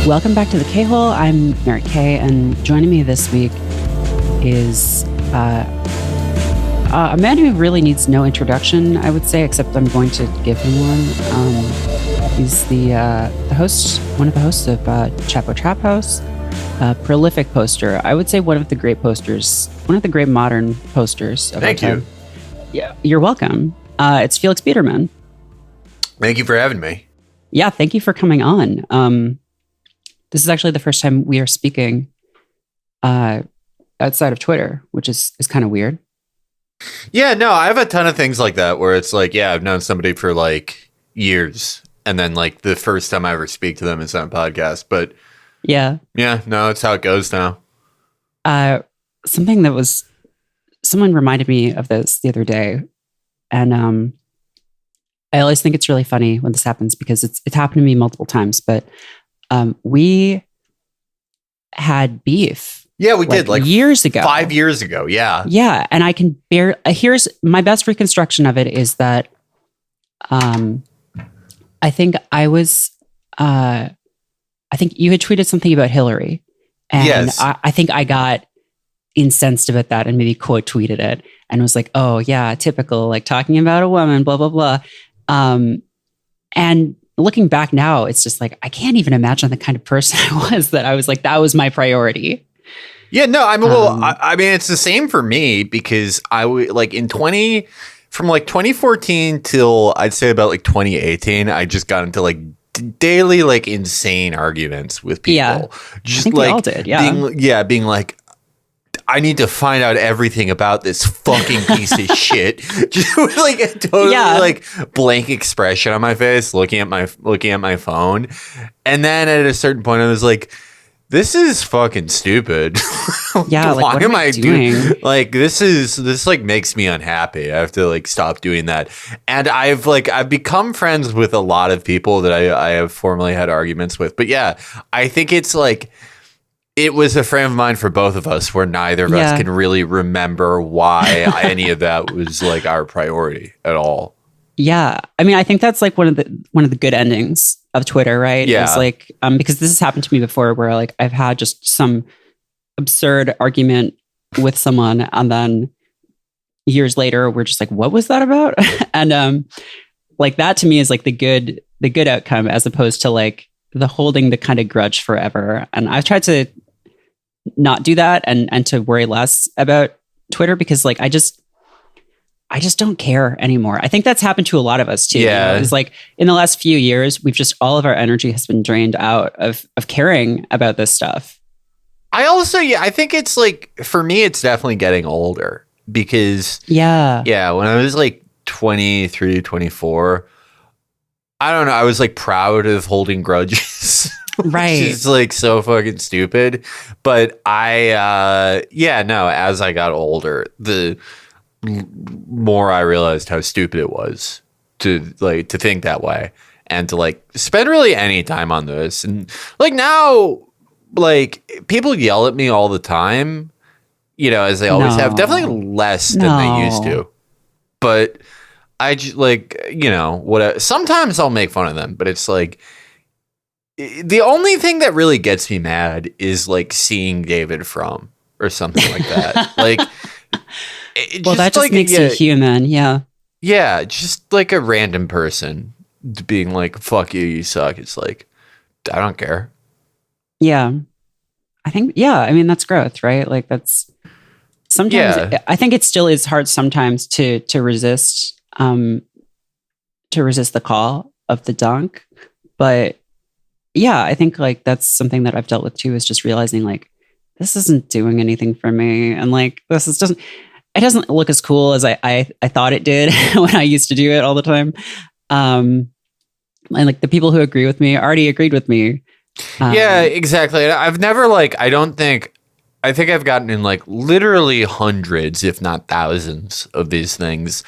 Welcome back to the K-Hole. I'm Merritt K, and joining me this week is a man who really needs no introduction, I would say, except I'm going to give him one. He's the host, one of the hosts of Chapo Trap House, a prolific poster. I would say one of the great posters, one of the great modern posters of Thank our you. time. Yeah, you're welcome. It's Felix Biederman. Thank you for having me. Yeah, thank you for coming on. This is actually the first time we are speaking outside of Twitter, which is kind of weird. Yeah, no, I have a ton of things like that where it's like, yeah, I've known somebody for like years, and then like the first time I ever speak to them is on a podcast. But yeah, no, it's how it goes now. Something that was, someone reminded me of this the other day, and I always think it's really funny when this happens because it's happened to me multiple times. But we had beef. Yeah, we did like years ago, 5 years ago. Yeah. Yeah. And I can bear, here's my best reconstruction of it is that I think I think you had tweeted something about Hillary. And yes. I think I got incensed about that and maybe quote tweeted it and was like, oh yeah, typical, like talking about a woman, blah, blah, blah. And looking back now, it's just like, I can't even imagine the kind of person I was that I was like, that was my priority. Yeah, no, I mean, it's the same for me because I would like from like 2014 till I'd say about like 2018, I just got into like daily, like insane arguments with people. Yeah. Just I think like we all did. Yeah. being like, I need to find out everything about this fucking piece of shit. Just with like a totally like blank expression on my face, looking at my phone. And then at a certain point I was like, this is fucking stupid. Yeah, like what am I doing? Like this like makes me unhappy. I have to like stop doing that. And I've become friends with a lot of people that I have formerly had arguments with. But yeah, I think it's like it was a frame of mind for both of us where neither of us can really remember why any of that was like our priority at all. Yeah. I mean, I think that's like one of the good endings of Twitter, right? Yeah. It's like, because this has happened to me before where like I've had just some absurd argument with someone and then years later we're just like, what was that about? And like that to me is like the good outcome as opposed to like the holding the kind of grudge forever. And I've tried to not do that and to worry less about Twitter because like I just don't care anymore. I think that's happened to a lot of us too. Yeah. It's like in the last few years, we've just, all of our energy has been drained out of caring about this stuff. I think it's like, for me, it's definitely getting older because when I was like 23, 24, I don't know. I was like proud of holding grudges. Right. Which is like so fucking stupid. But as I got older, the more I realized how stupid it was to think that way and to like spend really any time on this. And like now, like people yell at me all the time, as they always have, definitely less than they used to. But I just like, sometimes I'll make fun of them, but it's like the only thing that really gets me mad is like seeing David Frum or something like that. Like, well, that just like, makes you human. Yeah. Yeah. Just like a random person being like, fuck you, you suck. It's like, I don't care. Yeah. I think, I mean, that's growth, right? Like that's sometimes, I think it still is hard sometimes to resist the call of the dunk. But yeah, I think like that's something that I've dealt with too, is just realizing like, this isn't doing anything for me. And like, it doesn't look as cool as I thought it did when I used to do it all the time. And like the people who agree with me already agreed with me. Yeah, exactly. I've never I think I've gotten in like literally hundreds, if not thousands of these things.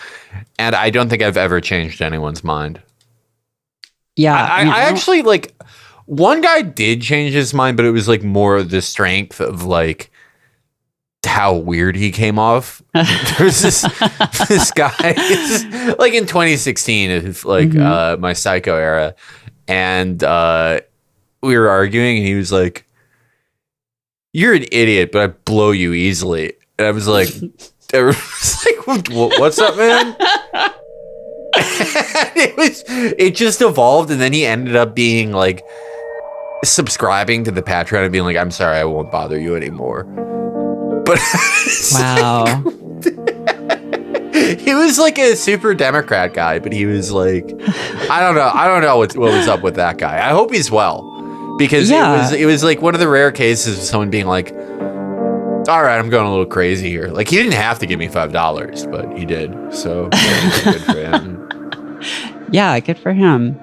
And I don't think I've ever changed anyone's mind. Yeah. I actually like one guy did change his mind, but it was like more of the strength of like how weird he came off. There's this guy like in 2016, it's like my Psycho era, and we were arguing, and he was like, "You're an idiot, but I blow you easily." And I was like, "What's up, man?" It just evolved, and then he ended up being like subscribing to the Patreon and being like, "I'm sorry, I won't bother you anymore." But wow. He was like a super Democrat guy, but he was like, I don't know what was up with that guy. I hope he's well, because it was like one of the rare cases of someone being like, all right, I'm going a little crazy here. Like, he didn't have to give me $5, but he did. So good for him. Yeah, good for him.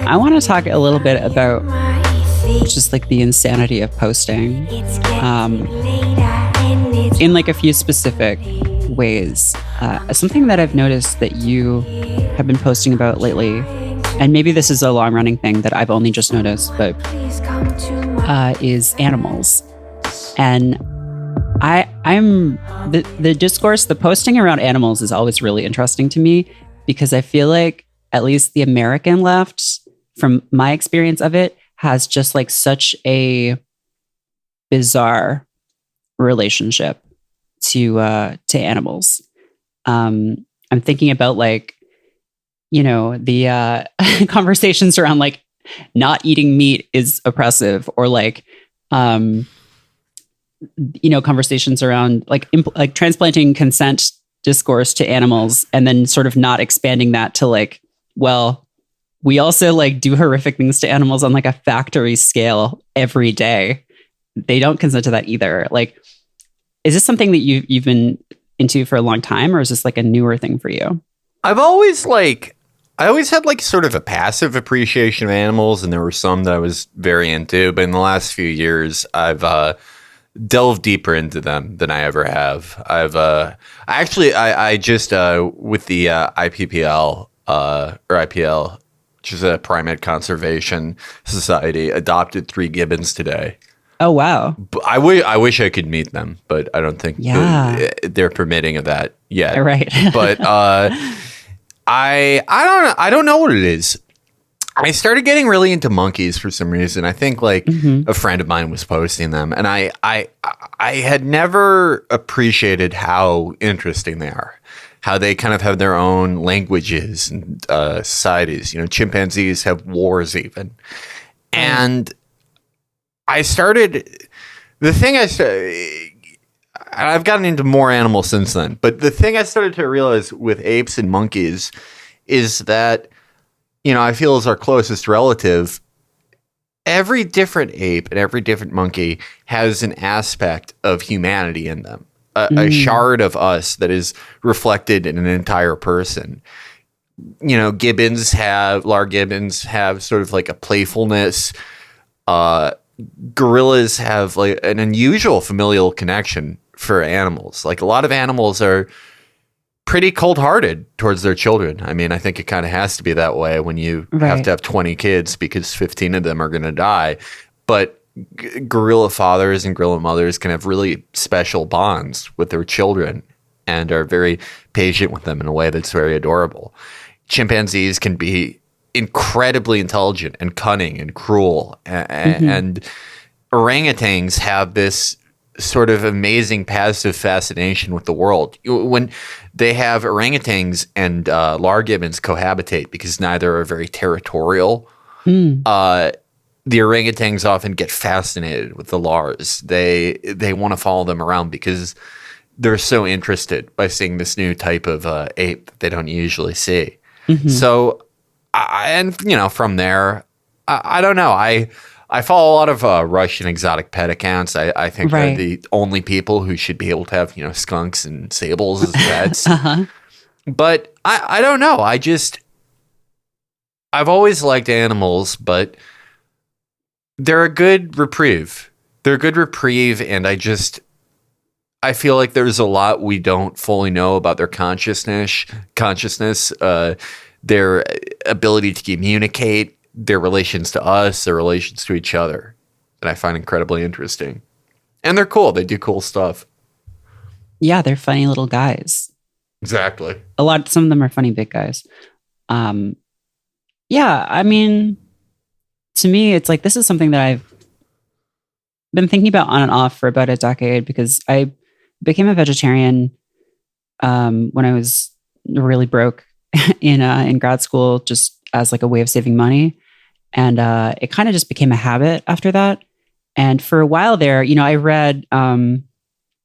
I want to talk a little bit about just like the insanity of posting in like a few specific ways. Something that I've noticed that you have been posting about lately, and maybe this is a long running thing that I've only just noticed, but is animals. And I'm the discourse, the posting around animals is always really interesting to me, because I feel like at least the American left, from my experience of it, has just like such a bizarre relationship to animals. I'm thinking about like, you know, the conversations around like not eating meat is oppressive, or like, you know, conversations around like like transplanting consent discourse to animals, and then sort of not expanding that to like, well, we also like do horrific things to animals on like a factory scale every day. They don't consent to that either. Like, is this something that you've been into for a long time, or is this like a newer thing for you? I always had like sort of a passive appreciation of animals, and there were some that I was very into, but in the last few years, I've delved deeper into them than I ever have. I just with the IPPL or IPL, which is a primate conservation society, adopted 3 gibbons today. Oh, wow. I wish I could meet them, but I don't think they're permitting of that yet. Right. But I don't know what it is. I started getting really into monkeys for some reason. I think like a friend of mine was posting them, and I had never appreciated how interesting they are. How they kind of have their own languages and societies. You know, chimpanzees have wars even. And I've gotten into more animals since then, but the thing I started to realize with apes and monkeys is that, you know, I feel as our closest relative, every different ape and every different monkey has an aspect of humanity in them. A shard of us that is reflected in an entire person. You know, Lar gibbons have sort of like a playfulness. Gorillas have like an unusual familial connection for animals. Like, a lot of animals are pretty cold-hearted towards their children. I mean, I think it kind of has to be that way when you have to have 20 kids, because 15 of them are going to die. But gorilla fathers and gorilla mothers can have really special bonds with their children and are very patient with them in a way that's very adorable. Chimpanzees can be incredibly intelligent and cunning and cruel, and orangutans have this sort of amazing passive fascination with the world. When they have orangutans and Lar gibbons cohabitate, because neither are very territorial, the orangutans often get fascinated with the Lars. They want to follow them around because they're so interested by seeing this new type of ape that they don't usually see. So, from there, I don't know. I follow a lot of Russian exotic pet accounts. I think they're the only people who should be able to have, skunks and sables as pets. But I don't know. I've always liked animals, but they're a good reprieve. And I feel like there's a lot we don't fully know about their consciousness, their ability to communicate, their relations to us, their relations to each other, that I find incredibly interesting. And they're cool. They do cool stuff. Yeah, they're funny little guys. Exactly. Some of them are funny big guys. Yeah, I mean, to me, it's like this is something that I've been thinking about on and off for about a decade, because I became a vegetarian when I was really broke in grad school, just as like a way of saving money. And it kind of just became a habit after that. And for a while there, I read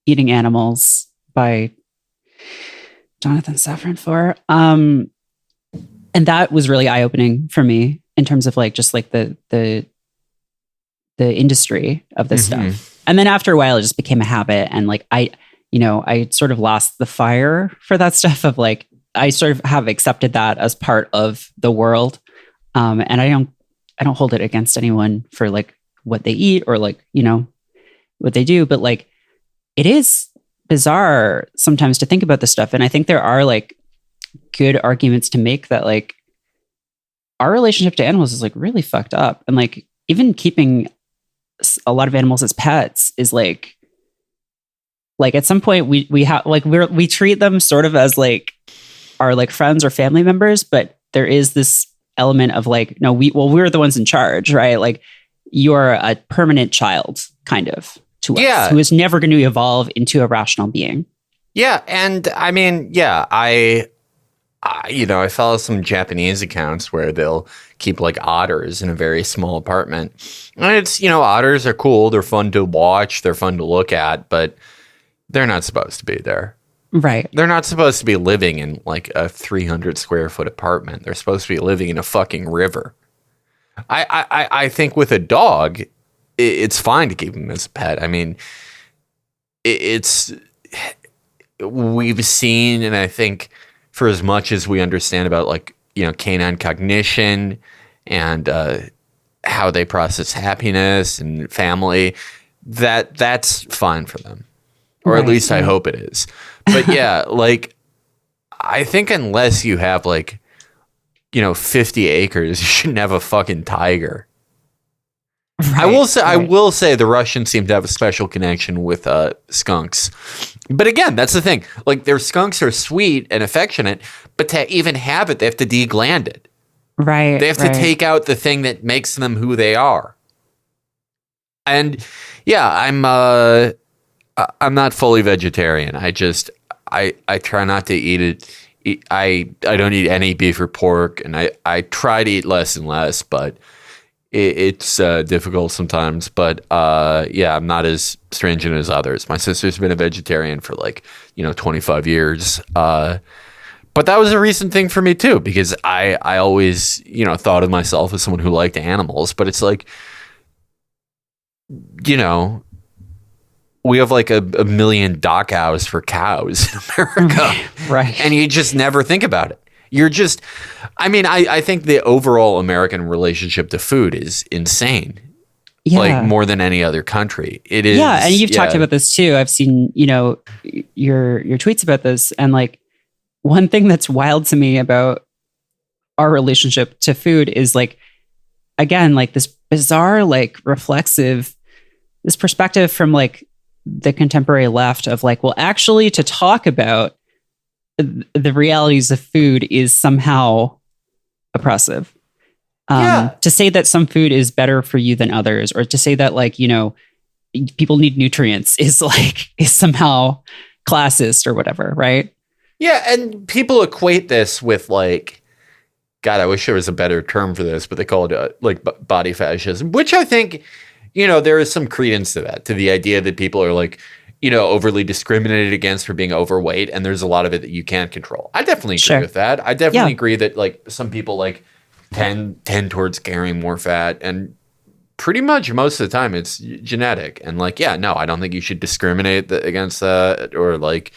Eating Animals by Jonathan Safran Foer. And that was really eye-opening for me in terms of like just like the industry of this stuff. And then after a while, it just became a habit. And like I sort of lost the fire for that stuff of like, I sort of have accepted that as part of the world. And I don't hold it against anyone for like what they eat or like, what they do. But like, it is bizarre sometimes to think about this stuff. And I think there are like good arguments to make that like our relationship to animals is like really fucked up. And like, even keeping a lot of animals as pets is like at some point we have like, we treat them sort of as like our like friends or family members, but there is this element of like, no, we're the ones in charge, right? Like you're a permanent child kind of to us who is never going to evolve into a rational being. Yeah. And I mean, I follow some Japanese accounts where they'll keep like otters in a very small apartment. And it's, otters are cool. They're fun to watch. They're fun to look at, but they're not supposed to be there. Right. They're not supposed to be living in like a 300 square foot apartment. They're supposed to be living in a fucking river. I think with a dog, it's fine to keep him as a pet. I mean, we've seen, and I think for as much as we understand about like, canine cognition and how they process happiness and family, that's fine for them. Or at least I hope it is. But yeah, like, I think unless you have like, 50 acres, you shouldn't have a fucking tiger. Right, I will say the Russians seem to have a special connection with skunks. But again, that's the thing. Like, their skunks are sweet and affectionate, but to even have it, they have to degland it. Right. They have to take out the thing that makes them who they are. And yeah, I'm not fully vegetarian. I try not to eat it. I don't eat any beef or pork, and I try to eat less and less, but it's difficult sometimes. But I'm not as stringent as others. My sister's been a vegetarian for 25 years. But that was a recent thing for me too, because I always, thought of myself as someone who liked animals, but it's like, we have like a million dock hours for cows in America. Right. And you just never think about it. I think the overall American relationship to food is insane. Yeah. Like more than any other country. It is. Yeah. And you've talked about this too. I've seen, your tweets about this. And like, one thing that's wild to me about our relationship to food is like, again, like this bizarre, like reflexive, this perspective from like the contemporary left of like, well, actually to talk about the realities of food is somehow oppressive. To say that some food is better for you than others, or to say that like, people need nutrients is somehow classist or whatever. Right. Yeah. And people equate this with like, God, I wish there was a better term for this, but they call it body fascism, which I think, there is some credence to that, to the idea that people are like, overly discriminated against for being overweight. And there's a lot of it that you can't control. I definitely agree with that. I definitely agree that like some people like tend towards carrying more fat, and pretty much most of the time it's genetic. And like, I don't think you should discriminate against that, or like,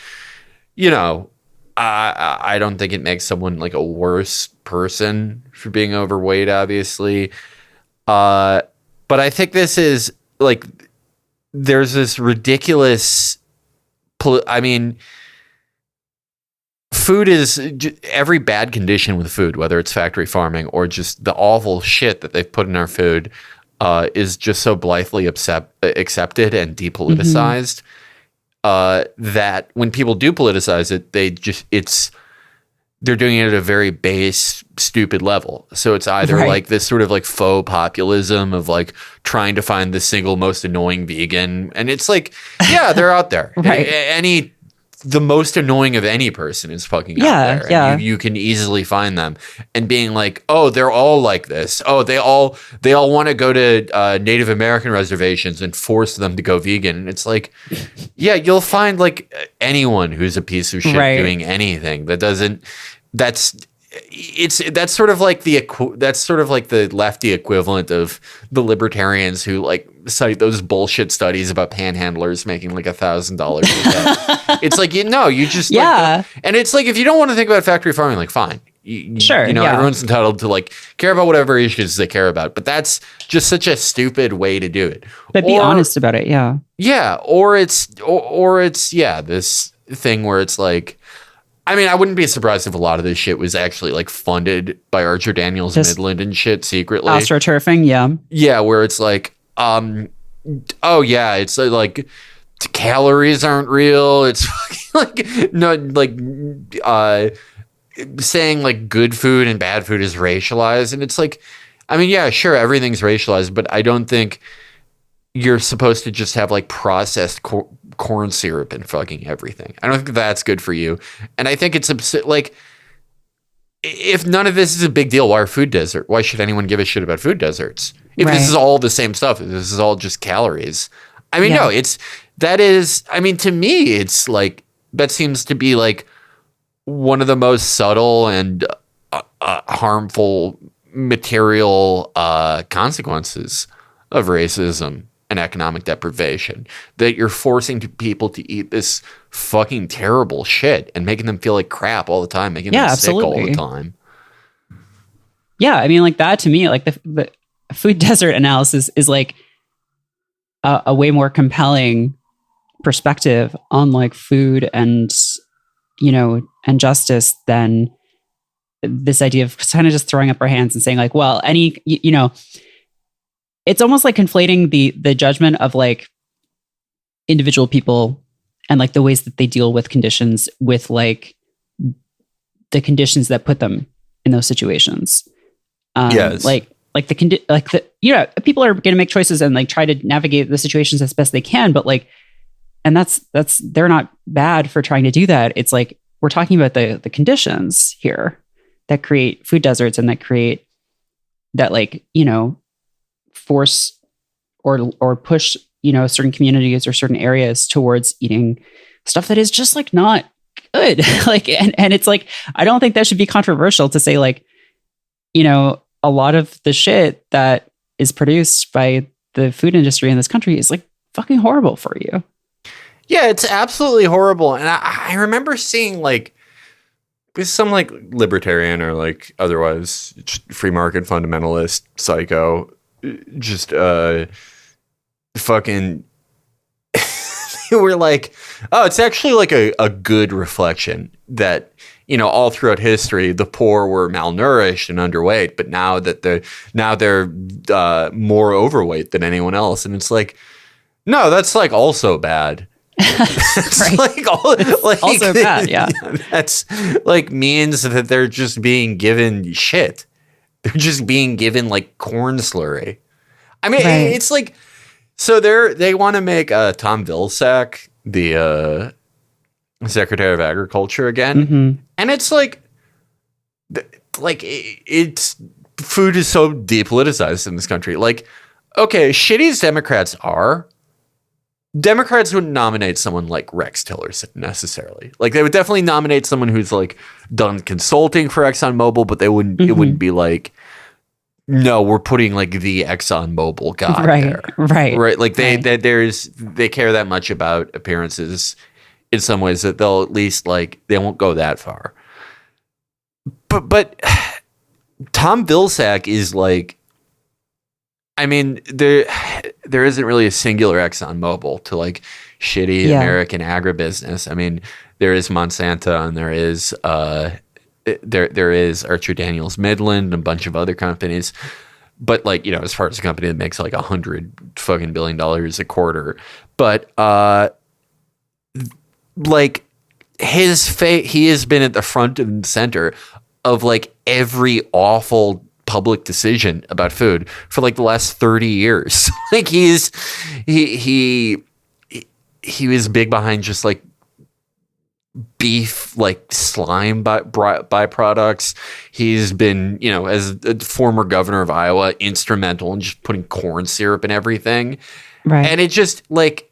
I don't think it makes someone like a worse person for being overweight, obviously. But I think this is like, there's this ridiculous I mean, food is every bad condition with food, whether it's factory farming or just the awful shit that they've put in our food, is just so blithely accepted and depoliticized, that when people do politicize it, they're doing it at a very base, stupid level. So it's either like this sort of like faux populism of like trying to find the single most annoying vegan. And it's like, yeah, they're out there. The most annoying of any person is fucking out there. Yeah. And you can easily find them, and being like, oh, they're all like this. Oh, they all want to go to Native American reservations and force them to go vegan. And it's like, yeah, you'll find like anyone who's a piece of shit doing anything that doesn't. That's sort of like the lefty equivalent of the libertarians who like cite those bullshit studies about panhandlers making like $1,000 a day. It's like, you just like, and it's like, if you don't want to think about factory farming, like fine, sure, everyone's entitled to like care about whatever issues they care about, but that's just such a stupid way to do it. But be honest about it. Or it's this thing where it's like, I mean, I wouldn't be surprised if a lot of this shit was actually like funded by Archer Daniels Midland and shit secretly. AstroTurfing, yeah, where it's like, oh yeah, it's like calories aren't real. It's like no, like saying like good food and bad food is racialized, and it's like, I mean, yeah, sure, everything's racialized, but I don't think you're supposed to just have like processed corn syrup and fucking everything. I don't think that's good for you. And I think it's like, if none of this is a big deal, why are food desert? Why should anyone give a shit about food deserts? If this is all the same stuff, if this is all just calories. I mean, no, to me, it's like, that seems to be like one of the most subtle and harmful material consequences of racism and economic deprivation, that you're forcing people to eat this fucking terrible shit and making them feel like crap all the time, making them sick all the time. Yeah, I mean, like that to me, like the food desert analysis is like a way more compelling perspective on like food and, and justice than this idea of kind of just throwing up our hands and saying like, well, it's almost like conflating the judgment of like individual people and like the ways that they deal with conditions with like the conditions that put them in those situations. People are going to make choices and like try to navigate the situations as best they can, but like, and that's they're not bad for trying to do that. It's like, we're talking about the conditions here that create food deserts and that create that, like, force or push, certain communities or certain areas towards eating stuff that is just like not good. Like, and it's like, I don't think that should be controversial to say like, a lot of the shit that is produced by the food industry in this country is like fucking horrible for you. Yeah, it's absolutely horrible. And I remember seeing like some like libertarian or like otherwise free market fundamentalist psycho just fucking they were like, oh, it's actually like a good reflection that, all throughout history the poor were malnourished and underweight, but now they're more overweight than anyone else. And it's like, no, that's like also bad. It's like also bad, yeah. That's like means that they're just being given shit. They're just being given like corn slurry. I mean, it's like, so they want to make Tom Vilsack the Secretary of Agriculture again, and it's like it's food is so depoliticized in this country. Like, okay, shitty as Democrats wouldn't nominate someone like Rex Tillerson necessarily. Like, they would definitely nominate someone who's like done consulting for ExxonMobil, but they wouldn't. It wouldn't be like, no, we're putting like the ExxonMobil guy there, right. Like they care that much about appearances in some ways that they'll at least like they won't go that far. But Tom Vilsack is like, I mean, there isn't really a singular ExxonMobil to like shitty American agribusiness. I mean, there is Monsanto and there is there is Archer Daniels Midland and a bunch of other companies. But like, you know, as far as a company that makes like $100 billion a quarter, but like he has been at the front and center of like every awful public decision about food for like the last 30 years. Like he was big behind just like beef, like slime byproducts. He's been, you know, as a former governor of Iowa, instrumental in just putting corn syrup in everything. Right. And it just like,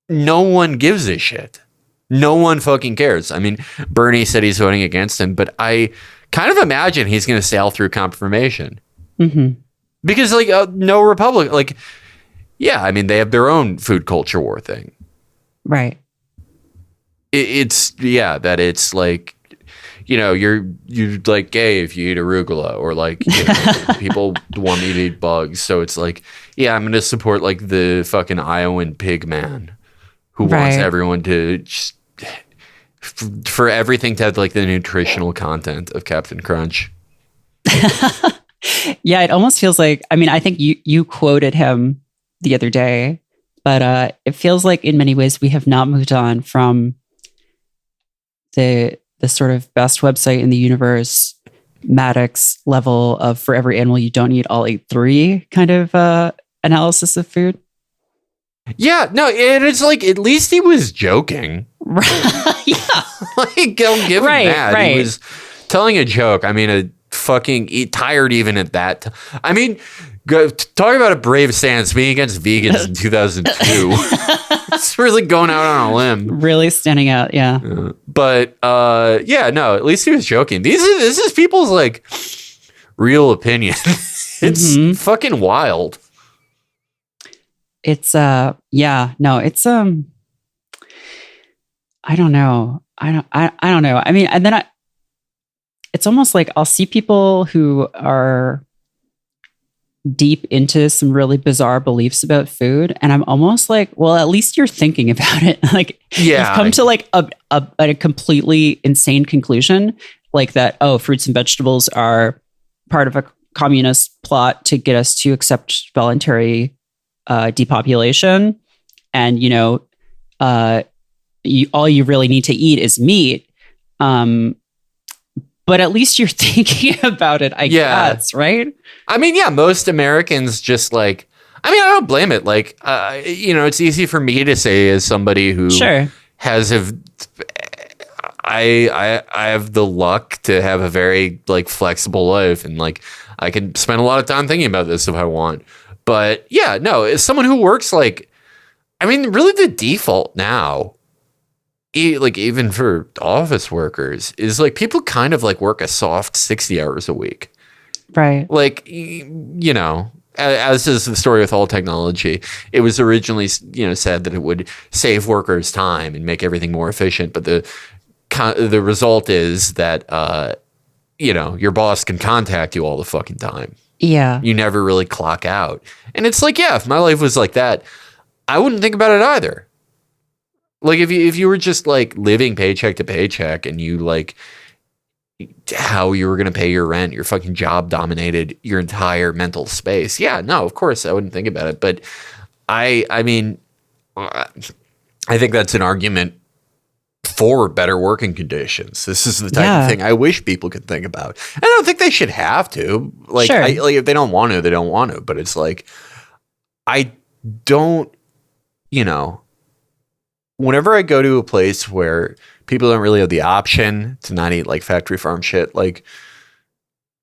no one gives a shit. No one fucking cares. I mean, Bernie said he's voting against him, but I kind of imagine he's going to sail through confirmation. Mm-hmm. Because like no Republican, like, yeah, I mean, they have their own food culture war thing. Right. It's like, you know, you're like gay if you eat arugula, or like, you know, people want me to eat bugs. So it's like, yeah, I'm going to support like the fucking Iowan pig man who wants everyone to just, for everything to have like the nutritional content of Captain Crunch. Yeah, it almost feels like, I mean, I think you quoted him the other day, but it feels like in many ways we have not moved on from the sort of best website in the universe, Maddox level of for every animal you don't eat, I'll eat 3 kind of analysis of food. Yeah, no, it's like at least he was joking. Yeah. Like, I'll give him that. Right. He was telling a joke. I mean, tired even at that. I mean, talk about a brave stance being against vegans in 2002. It's really going out on a limb. Really standing out, yeah. But yeah, no, at least he was joking. This is people's like real opinion. It's fucking wild. It's yeah, no, it's I don't know. I don't know. I mean, and then it's almost like I'll see people who are deep into some really bizarre beliefs about food, and I'm almost like, well, at least you're thinking about it. Like, you've come to like a completely insane conclusion, like that. Oh, fruits and vegetables are part of a communist plot to get us to accept voluntary depopulation, and you know, all you really need to eat is meat. But at least you're thinking about it, I guess, right? I mean, yeah, most Americans just like, I mean, I don't blame it. Like, you know, it's easy for me to say as somebody who has I have the luck to have a very like flexible life, and like I can spend a lot of time thinking about this if I want. But yeah, no, as someone who works like, I mean, really the default now, like even for office workers, is like people kind of like work a soft 60 hours a week. Right. Like, you know, as is the story with all technology, it was originally, you know, said that it would save workers time and make everything more efficient. But the result is that, you know, your boss can contact you all the fucking time. Yeah. You never really clock out. And it's like, yeah, if my life was like that, I wouldn't think about it either. Like if you were just like living paycheck to paycheck and you like how you were going to pay your rent, your fucking job dominated your entire mental space. Yeah, no, of course I wouldn't think about it. But I mean, I think that's an argument for better working conditions. This is the type of thing I wish people could think about. I don't think they should have to. Like, like if they don't want to, they don't want to. But it's like, I don't, you know, whenever I go to a place where people don't really have the option to not eat like factory farm shit, like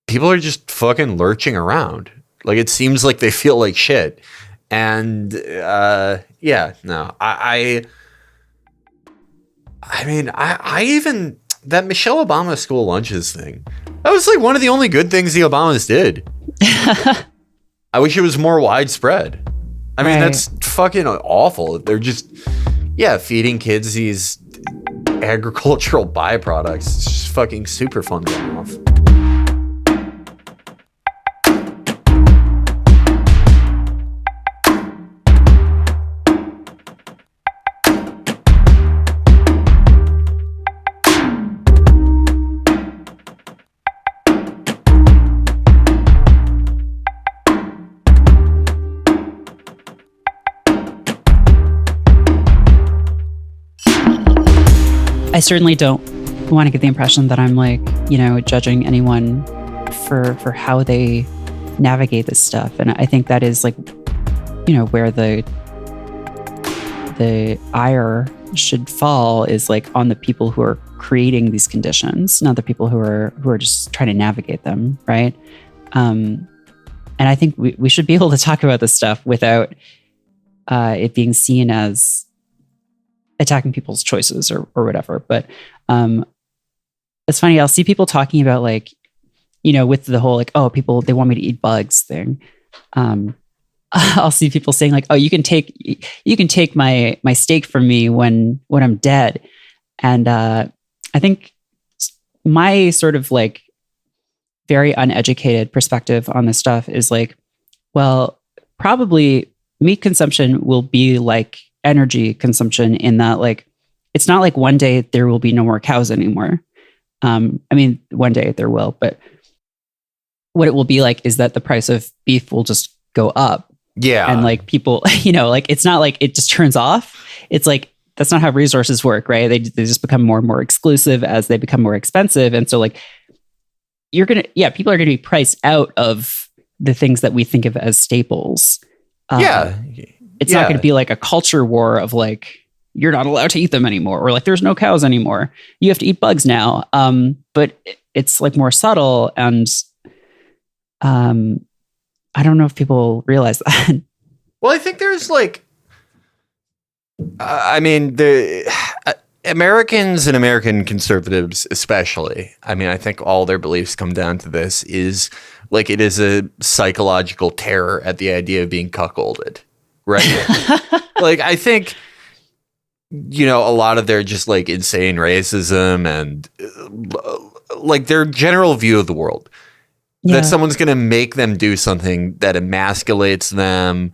people are just fucking lurching around. Like it seems like they feel like shit. And yeah, no, I mean, I even, that Michelle Obama school lunches thing, that was like one of the only good things the Obamas did. I wish it was more widespread. I mean, that's fucking awful. They're just, feeding kids these agricultural byproducts. It's just fucking super fun going off. I certainly don't want to get the impression that I'm like, judging anyone for how they navigate this stuff. And I think that is like, where the ire should fall is like on the people who are creating these conditions, not the people who are just trying to navigate them, right? And I think we should be able to talk about this stuff without it being seen as attacking people's choices or whatever. But it's funny, I'll see people talking about like, with the whole like, oh, people, they want me to eat bugs thing. I'll see people saying like, oh, you can take my steak from me when I'm dead. And I think my sort of like very uneducated perspective on this stuff is like, well, probably meat consumption will be like energy consumption in that like, it's not like one day there will be no more cows anymore. I mean, one day there will, but what it will be like is that the price of beef will just go up. Yeah. And like people, like it's not like it just turns off. It's like, that's not how resources work, right? They just become more and more exclusive as they become more expensive. And so like, people are going to be priced out of the things that we think of as staples. It's not going to be like a culture war of like, you're not allowed to eat them anymore. Or like, there's no cows anymore. You have to eat bugs now. But it's like more subtle. And I don't know if people realize that. Well, I think there's like, the Americans and American conservatives, especially, I think all their beliefs come down to this is like, it is a psychological terror at the idea of being cuckolded, right? Like, I think, a lot of their just like insane racism and like their general view of the world. Yeah. That someone's going to make them do something that emasculates them.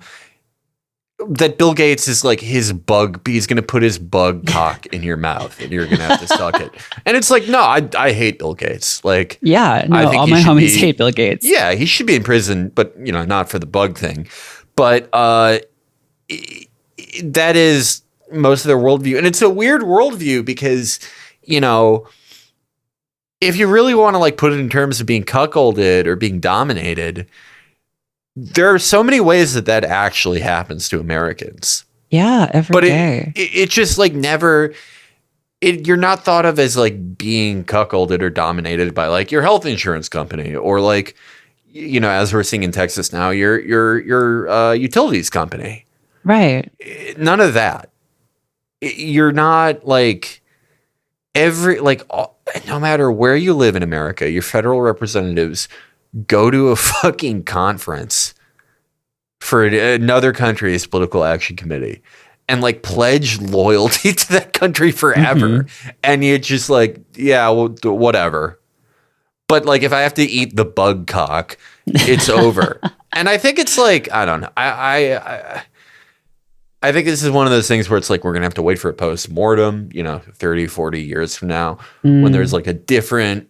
That Bill Gates is like he's going to put his bug cock in your mouth and you're going to have to suck it. And it's like, no, I hate Bill Gates. Like, yeah, no, all my homies hate Bill Gates. Yeah, he should be in prison, but not for the bug thing. But that is most of their worldview. And it's a weird worldview because, if you really want to like put it in terms of being cuckolded or being dominated, there are so many ways that actually happens to Americans. Yeah, every day. It just like never. You're not thought of as like being cuckolded or dominated by like your health insurance company or like, as we're seeing in Texas now, your utilities company. Right. None of that. You're not like no matter where you live in America, your federal representatives go to a fucking conference for another country's political action committee and like pledge loyalty to that country forever. Mm-hmm. And you're just like, yeah, well, whatever. But like, if I have to eat the bug cock, it's over. And I think it's like, I don't know. I think this is one of those things where it's like, we're going to have to wait for a post-mortem, 30, 40 years from now, when there's like a different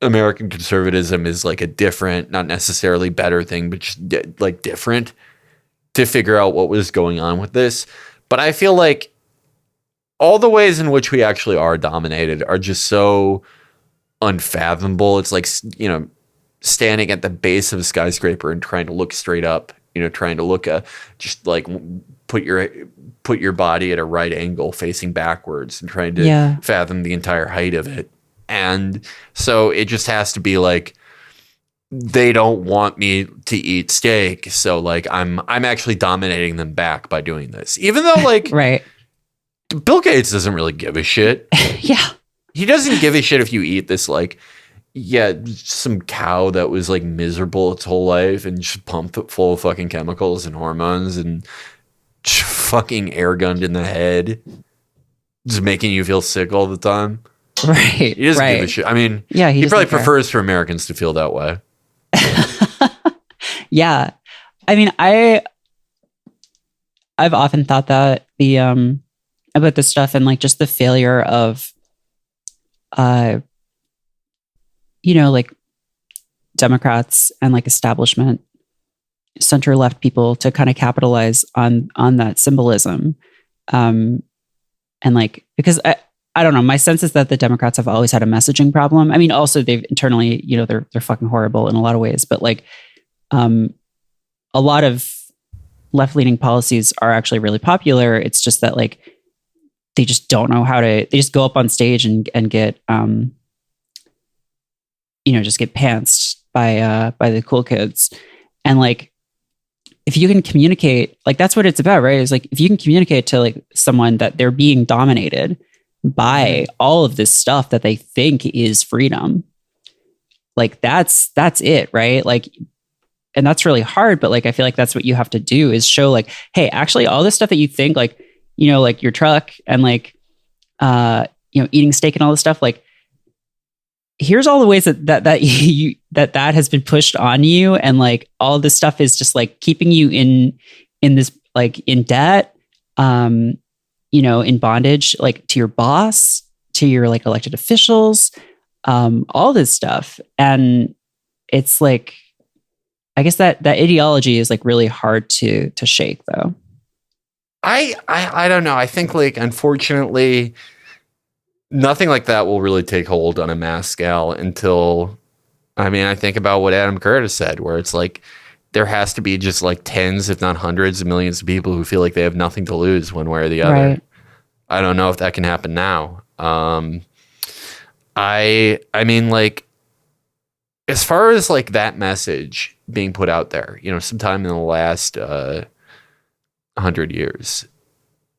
American conservatism is like a different, not necessarily better thing, but just like different to figure out what was going on with this. But I feel like all the ways in which we actually are dominated are just so unfathomable. It's like, standing at the base of a skyscraper and trying to look straight up, trying to look just like put your body at a right angle facing backwards and trying to fathom the entire height of it. And so it just has to be like, they don't want me to eat steak. So like, I'm actually dominating them back by doing this, even though like, right. Bill Gates doesn't really give a shit. Yeah. He doesn't give a shit if you eat this, like, some cow that was like miserable its whole life and just pumped it full of fucking chemicals and hormones and fucking air gunned in the head, just making you feel sick all the time. Right. He doesn't give a shit. I mean, yeah, he probably prefers for Americans to feel that way. Yeah. I mean, I've often thought that about this stuff and like just the failure of like Democrats and like establishment center left people to kind of capitalize on that symbolism. And like, because I don't know. My sense is that the Democrats have always had a messaging problem. I mean, also they've internally, they're fucking horrible in a lot of ways, but like, a lot of left-leaning policies are actually really popular. It's just that like, they just don't know they just go up on stage and get, just get pantsed by the cool kids. And like, if you can communicate, like that's what it's about, right? It's like, if you can communicate to like someone that they're being dominated by all of this stuff that they think is freedom, like that's it, right? Like, and that's really hard, but like, I feel like that's what you have to do is show like, hey, actually all this stuff that you think like, like your truck and like, eating steak and all this stuff, like, here's all the ways that has been pushed on you. And like, all this stuff is just like keeping you in this, like in debt, in bondage, like to your boss, to your like elected officials, all this stuff. And it's like, I guess that ideology is like really hard to shake though. I don't know. I think like, unfortunately, nothing like that will really take hold on a mass scale until, I think about what Adam Curtis said, where it's like, there has to be just like tens, if not hundreds of millions of people who feel like they have nothing to lose one way or the other. Right. I don't know if that can happen now. I mean, like, as far as like that message being put out there, sometime in the last 100 years,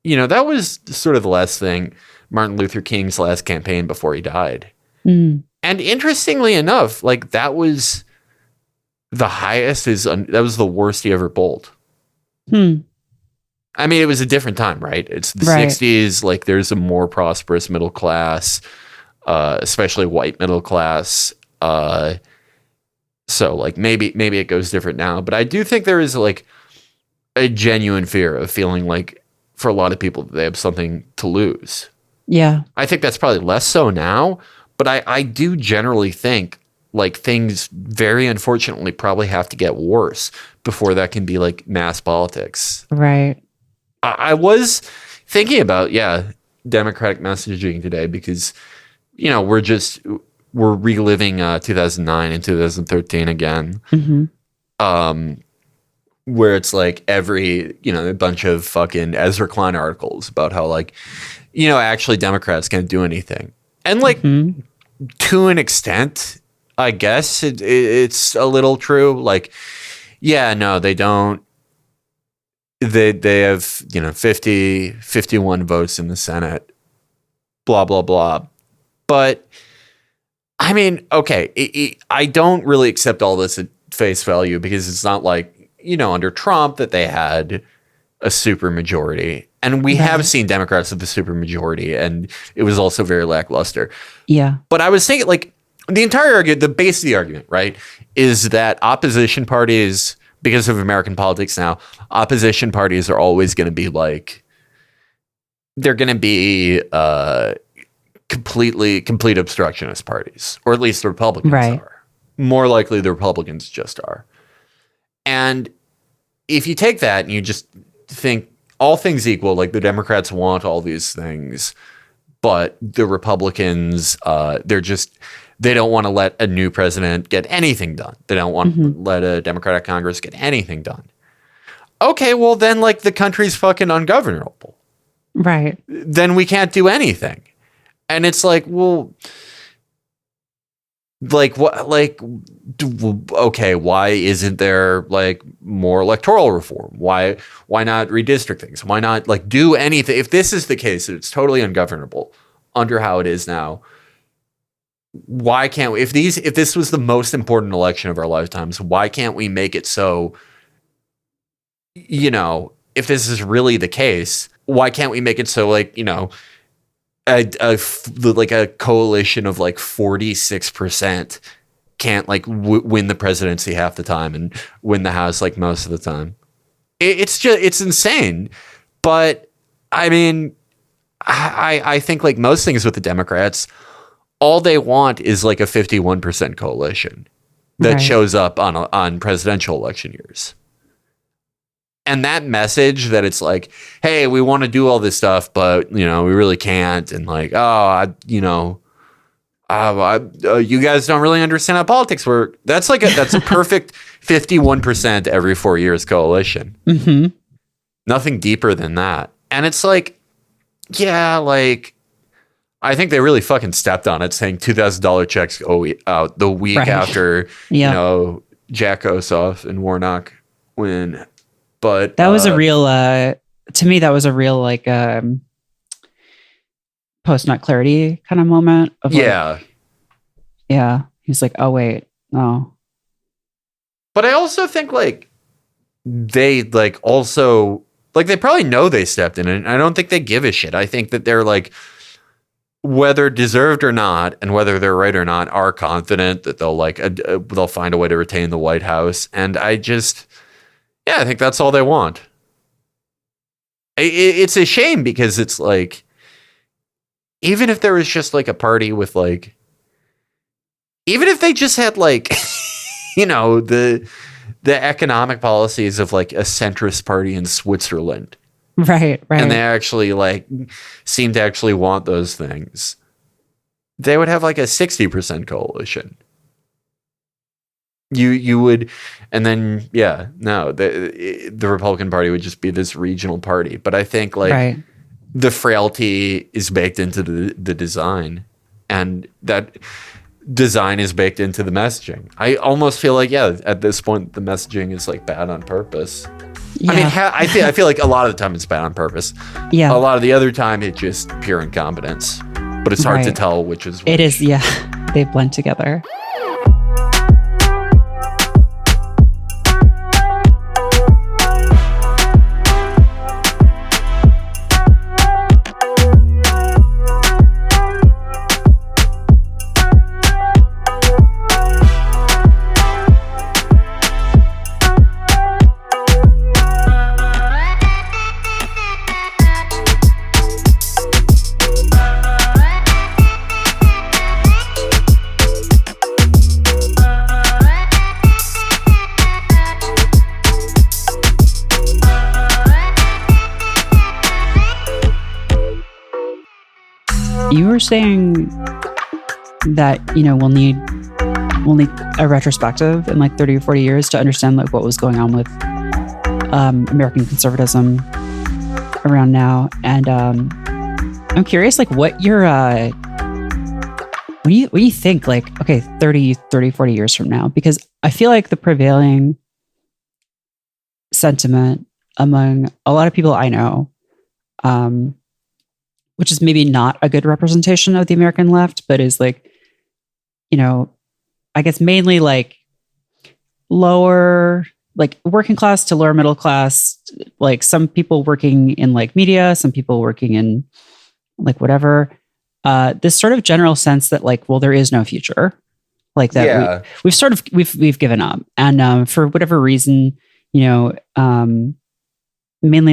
that was sort of the last thing Martin Luther King's last campaign before he died. And interestingly enough, like that was the highest, that was the worst he ever polled. I mean, it was a different time, right? It's the 60s. Like there's a more prosperous middle class, especially white middle class. So like maybe it goes different now, but I do think there is like a genuine fear of feeling like for a lot of people they have something to lose. Yeah. I think that's probably less so now, but I do generally think like things very unfortunately probably have to get worse before that can be like mass politics. Right. I was thinking about, Democratic messaging today because, we're reliving 2009 and 2013 again. Where it's like every, a bunch of fucking Ezra Klein articles about how like, actually Democrats can't do anything. And like, to an extent, I guess it's a little true. Like, no, they don't. They have, 51 votes in the Senate, blah, blah, blah. But I mean, okay, I don't really accept all this at face value because it's not like, under Trump that they had a super majority. And we have seen Democrats with the super majority, and it was also very lackluster. Yeah. But I was thinking, like, the entire argument, the base of the argument, right, is that opposition parties, because of American politics now, opposition parties are always going to be like, they're going to be complete obstructionist parties, or at least the Republicans are. More likely the Republicans just are. And if you take that and you just think all things equal, like the Democrats want all these things, but the Republicans, they don't want to let a new president get anything done. They don't want to let a Democratic Congress get anything done. Okay, well then like the country's fucking ungovernable. Right. Then we can't do anything. And it's like, well, like what, like, okay, why isn't there like more electoral reform? Why not redistrict things? Why not like do anything? If this is the case, it's totally ungovernable under how it is now. Why can't we, if this was the most important election of our lifetimes, why can't we make it so, if this is really the case, why can't we make it so like, a coalition of like 46% can't like win the presidency half the time and win the House like most of the time. It's insane. But I mean, I think like most things with the Democrats, all they want is like a 51% coalition that shows up on presidential election years. And that message that it's like, hey, we want to do all this stuff, but, we really can't. And like, you guys don't really understand how politics work. That's a perfect 51% every 4 years coalition. Mm-hmm. Nothing deeper than that. And it's like, yeah, like, I think they really fucking stepped on it, saying $2,000 checks go out the week after, Jack Ossoff and Warnock win. But that was a real, to me, that was a real like post-nut clarity kind of moment. Of yeah. He's like, oh wait, no. But I also think like they like also like they probably know they stepped in it. And I don't think they give a shit. I think that they're like, whether deserved or not, and whether they're right or not, are confident that they'll find a way to retain the White House. And I think that's all they want. It's a shame because it's like, even if there was just like a party with like, even if they just had like, the economic policies of like a centrist party in Switzerland. Right. And they actually like seem to actually want those things. They would have like a 60% coalition. You would, and then the Republican Party would just be this regional party. But I think like the frailty is baked into the design, and that design is baked into the messaging. I almost feel like at this point the messaging is like bad on purpose. Yeah. I mean, I feel like a lot of the time it's bad on purpose. Yeah. A lot of the other time it's just pure incompetence. But it's hard to tell which is which. It is, yeah. They blend together. You were saying that, we'll need a retrospective in like 30 or 40 years to understand like what was going on with American conservatism around now. And I'm curious, like what your what do you think, like, okay, 30, 40 years from now? Because I feel like the prevailing sentiment among a lot of people I know, which is maybe not a good representation of the American left, but is like, I guess mainly like lower, like working class to lower middle class, like some people working in like media, some people working in like whatever, this sort of general sense that like, well, there is no future, like that. We've given up. And for whatever reason, mainly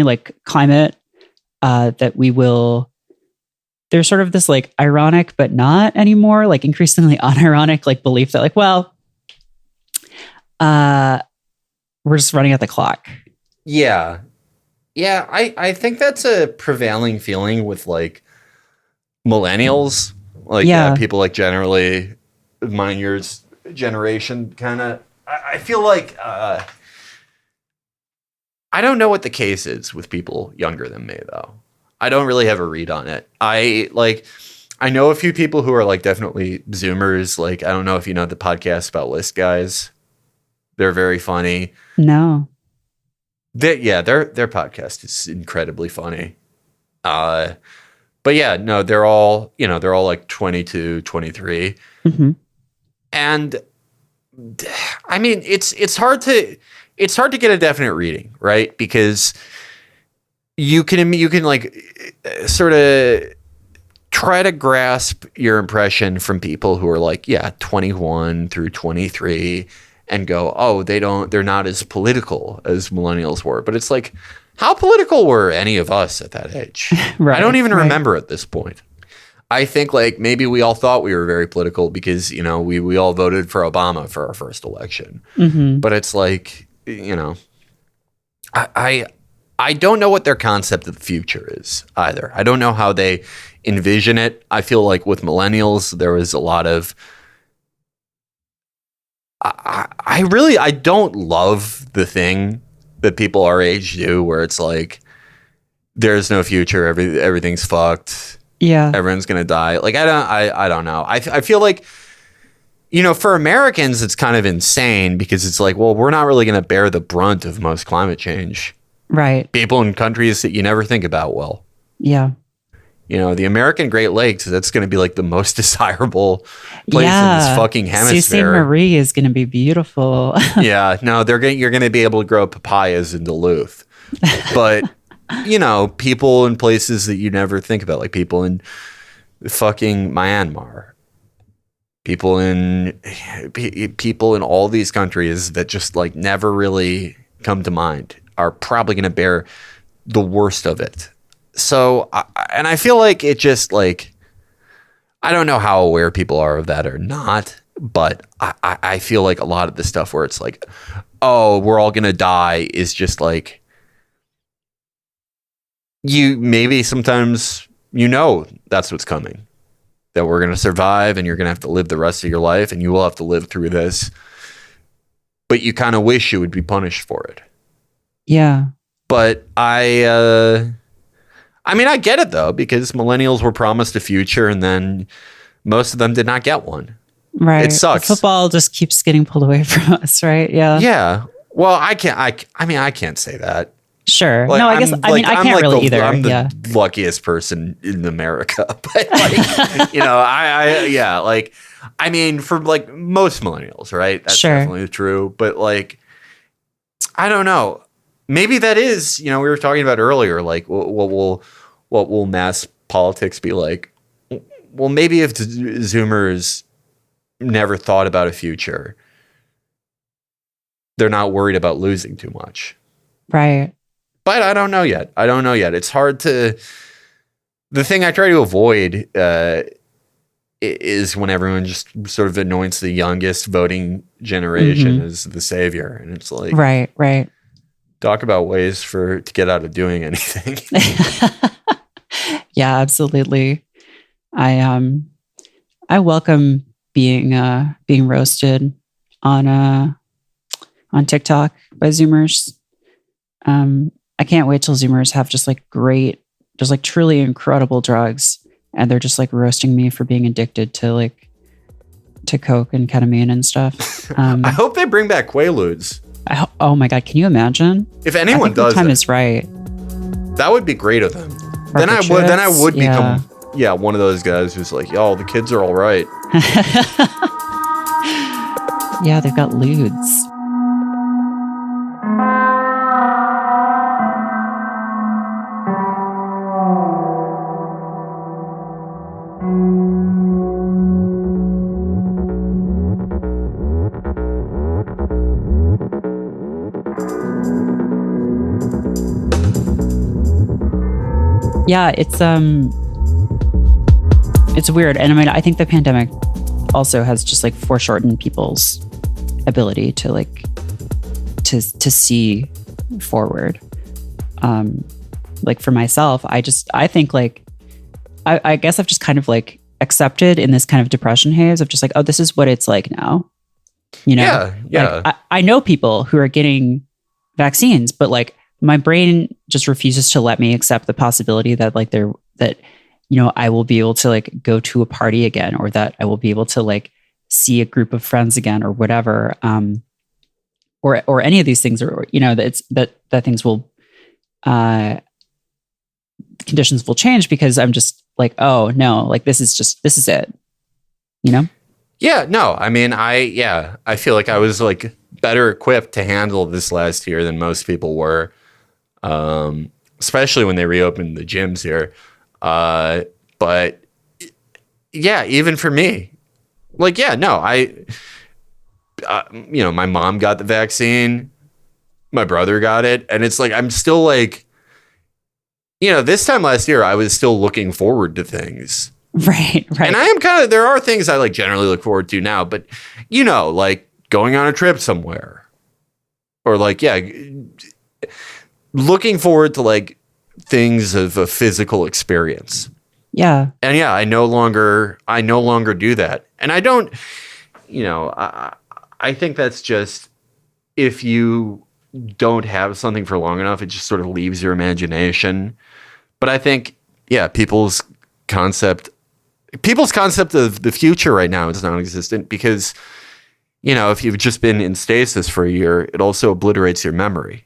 like climate, that we will, there's sort of this like ironic, but not anymore, like increasingly unironic, like belief that like, well, we're just running out the clock. Yeah. Yeah. I think that's a prevailing feeling with like millennials, like people like generally my year's generation kind of, I feel like, I don't know what the case is with people younger than me though. I don't really have a read on it. I know a few people who are like definitely Zoomers. Like, I don't know if you know the podcast about list guys. They're very funny. No. Their podcast is incredibly funny. But yeah, no, they're all like 22, 23. Mm-hmm. And I mean, it's hard to get a definite reading, right? Because you can like sort of try to grasp your impression from people who are like, 21 through 23 and go, oh, they're not as political as millennials were. But it's like, how political were any of us at that age? Right, I don't even remember at this point. I think like maybe we all thought we were very political because, we all voted for Obama for our first election. Mm-hmm. But it's like, I don't know what their concept of the future is either. I don't know how they envision it. I feel like with millennials, there was a lot of. I don't love the thing that people our age do, where it's like, there's no future. Everything's fucked. Yeah, everyone's gonna die. Like I don't know. I feel like, for Americans, it's kind of insane because it's like, well, we're not really gonna bear the brunt of most climate change. Right. People in countries that you never think about will. Yeah. The American Great Lakes, that's going to be like the most desirable place in this fucking hemisphere. Sault Ste. Marie is going to be beautiful. Yeah. No, you're going to be able to grow papayas in Duluth. But, people in places that you never think about, like people in fucking Myanmar, people in all these countries that just like never really come to mind, are probably going to bear the worst of it. So, I feel like it just like, I don't know how aware people are of that or not, but I feel like a lot of the stuff where it's like, oh, we're all going to die is just like, maybe sometimes, that's what's coming, that we're going to survive and you're going to have to live the rest of your life and you will have to live through this, but you kind of wish you would be punished for it. Yeah. But I get it though, because millennials were promised a future and then most of them did not get one. Right. It sucks. The football just keeps getting pulled away from us, right? Yeah. Yeah. Well, I can't say that. Sure. Like, no, I guess, I can't like really either. I'm the luckiest person in America. But for like most millennials, right? That's definitely true. But like, I don't know. Maybe that is, we were talking about earlier, like what will mass politics be like? Well, maybe if Zoomers never thought about a future, they're not worried about losing too much. Right. But I don't know yet. It's hard to, the thing I try to avoid is when everyone just sort of anoints the youngest voting generation as the savior. And it's like, right. Talk about ways to get out of doing anything. Yeah, absolutely. I welcome being roasted on TikTok by Zoomers. I can't wait till Zoomers have just like truly incredible drugs, and they're just like roasting me for being addicted to coke and ketamine and stuff. I hope they bring back Quaaludes. Oh my God, can you imagine? If anyone does, the time is right. That would be great of them. Then I would become one of those guys who's like, yo, the kids are all right. Yeah, they've got lewds. Yeah, it's weird. And I think the pandemic also has just like foreshortened people's ability to to see forward. Like for myself, I think like, I guess I've just kind of like accepted in this kind of depression haze of just like, oh, this is what it's like now. Yeah. Like, I know people who are getting vaccines, but like my brain just refuses to let me accept the possibility that like I will be able to like go to a party again, or that I will be able to like see a group of friends again, or whatever, or any of these things, or that things will, conditions will change, because I'm just like, oh no, like this is it, Yeah, no, I feel like I was like better equipped to handle this last year than most people were, especially when they reopened the gyms here. But yeah, even for me, like, yeah, no, my mom got the vaccine, my brother got it, and it's like, I'm still like, this time last year, I was still looking forward to things. Right. And I am there are things I like generally look forward to now, but like going on a trip somewhere, or like, yeah, looking forward to like things of a physical experience. Yeah. And yeah, I no longer do that. And I don't, I think that's just, if you don't have something for long enough, it just sort of leaves your imagination. But I think, yeah, people's concept of the future right now is non-existent because, if you've just been in stasis for a year, it also obliterates your memory.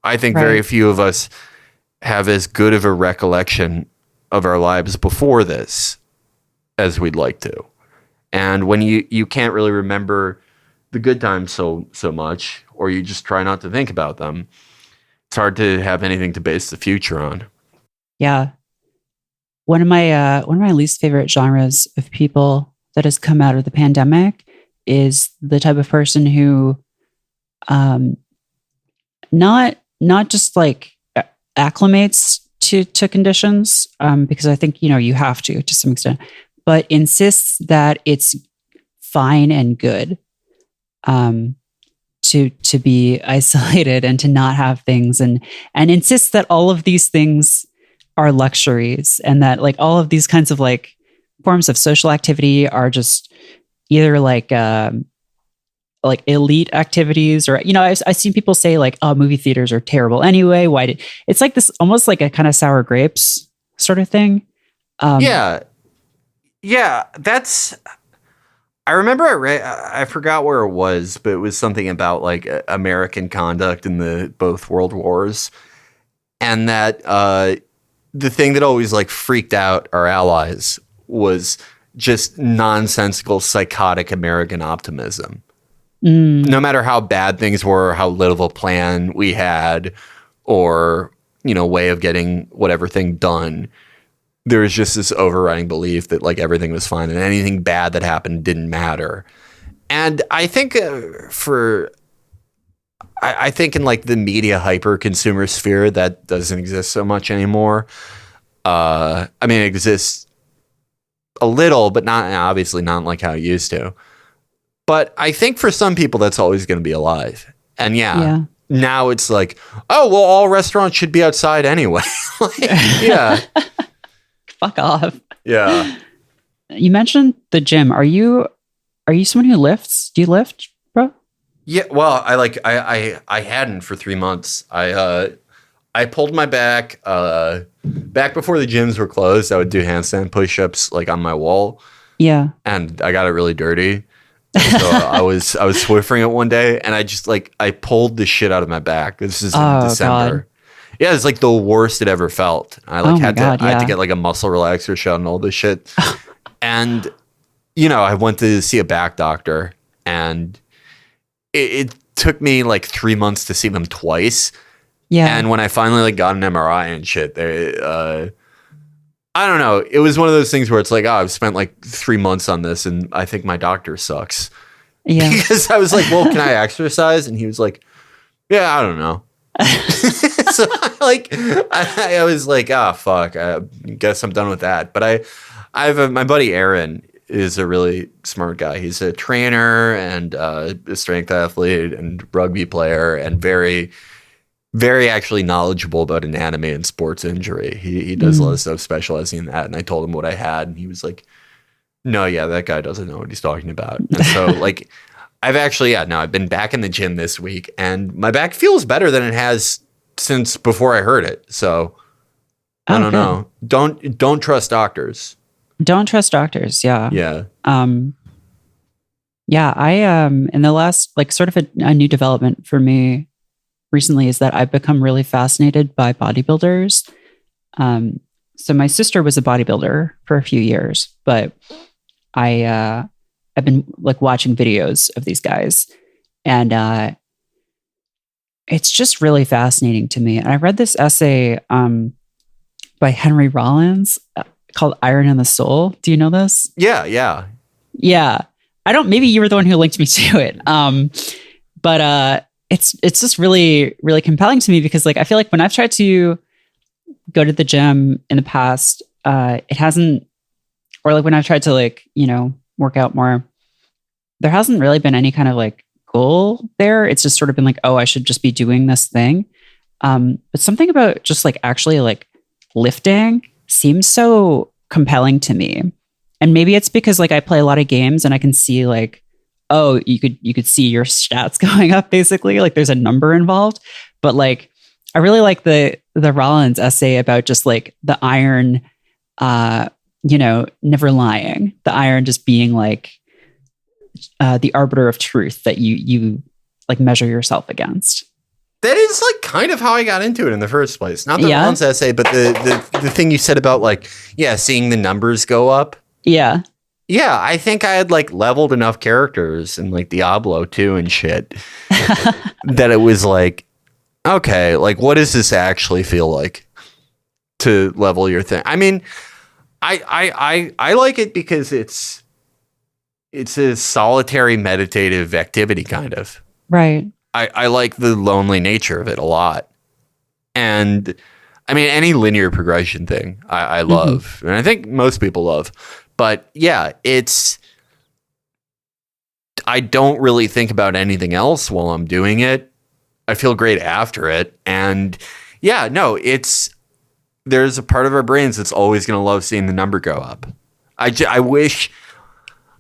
I think very few of us have as good of a recollection of our lives before this as we'd like to. And when you can't really remember the good times so much, or you just try not to think about them, it's hard to have anything to base the future on. Yeah. One of my least favorite genres of people that has come out of the pandemic is the type of person who not just like acclimates to conditions, because I think, you have to some extent, but insists that it's fine and good to be isolated and to not have things, and insists that all of these things are luxuries, and that like all of these kinds of like forms of social activity are just either like elite activities, or I've seen people say like, oh, movie theaters are terrible anyway. It's like this almost like a kind of sour grapes sort of thing. Yeah, that's. I remember I forgot where it was, but it was something about like American conduct in both world wars, and that the thing that always like freaked out our allies was just nonsensical, psychotic American optimism. No matter how bad things were, how little of a plan we had, or way of getting whatever thing done, there was just this overriding belief that like everything was fine and anything bad that happened didn't matter. And I think I think in like the media hyper consumer sphere, that doesn't exist so much anymore. I mean, it exists a little, but obviously not like how it used to. But I think for some people, that's always going to be alive. And yeah, now it's like, oh, well, all restaurants should be outside anyway. Like, yeah. Fuck off. Yeah. You mentioned the gym. Are you someone who lifts? Do you lift, bro? Yeah. Well, I hadn't for 3 months. I pulled my back before the gyms were closed. I would do handstand push-ups like on my wall. Yeah. And I got it really dirty. So I was Swiffering it one day, and I pulled the shit out of my back. This is in December. God. Yeah, it's like the worst it ever felt. I had to get like a muscle relaxer shot and all this shit. And I went to see a back doctor, and it took me like 3 months to see them twice. Yeah. And when I finally like got an MRI and shit, I don't know. It was one of those things where it's like, oh, I've spent like 3 months on this and I think my doctor sucks. Yeah. Because I was like, well, can I exercise? And he was like, yeah, I don't know. So I was like, oh, fuck. I guess I'm done with that. But I have my buddy Aaron is a really smart guy. He's a trainer and a strength athlete and rugby player and very, very actually knowledgeable about anatomy and sports injury. He does a lot of stuff specializing in that. And I told him what I had, and he was like, no, yeah, that guy doesn't know what he's talking about. And so like, I've been back in the gym this week, and my back feels better than it has since before I heard it. So I don't know. Don't trust doctors. Don't trust doctors. Yeah. Yeah. Yeah. I, in the last, like sort of a new development for me recently is that I've become really fascinated by bodybuilders. So my sister was a bodybuilder for a few years, but I've been like watching videos of these guys, and it's just really fascinating to me. And I read this essay by Henry Rollins called "Iron in the Soul." Do you know this? Yeah. Maybe you were the one who linked me to it. But it's just really, really compelling to me because like I feel like when I've tried to go to the gym in the past, it hasn't, or like when I've tried to like, work out more, there hasn't really been any kind of like goal there. It's just sort of been like, oh, I should just be doing this thing. But something about just like actually like lifting seems so compelling to me. And maybe it's because like I play a lot of games and I can see like, oh, you could see your stats going up basically. Like there's a number involved. But like I really like the Rollins essay about just like the iron never lying. The iron just being like the arbiter of truth that you like measure yourself against. That is like kind of how I got into it in the first place. Not the Rollins essay, but the thing you said about like, seeing the numbers go up. Yeah. Yeah, I think I had like leveled enough characters in like Diablo 2 and shit that it was like, okay, like what does this actually feel like to level your thing? I mean, I like it because it's a solitary meditative activity kind of. Right. I like the lonely nature of it a lot. And I mean, any linear progression thing I love. And I think most people love. But yeah, I don't really think about anything else while I'm doing it. I feel great after it. And yeah, no, there's a part of our brains that's always going to love seeing the number go up. I wish...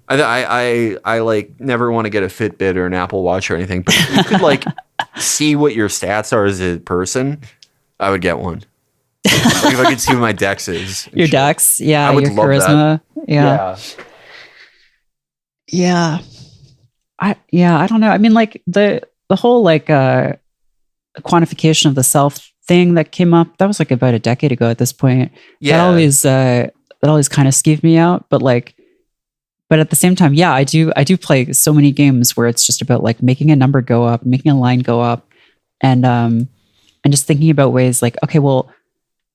I like never want to get a Fitbit or an Apple Watch or anything, but if you could like see what your stats are as a person, I would get one. Like if I could see what my dex is. Your dex, yeah, I would your love charisma. that. Yeah. I don't know. I mean, like the whole like quantification of the self thing that came up, that was like about a decade ago at this point. Yeah. That always kind of skeeved me out, but at the same time, yeah, I do play so many games where it's just about like making a number go up, making a line go up, and just thinking about ways like, okay, well,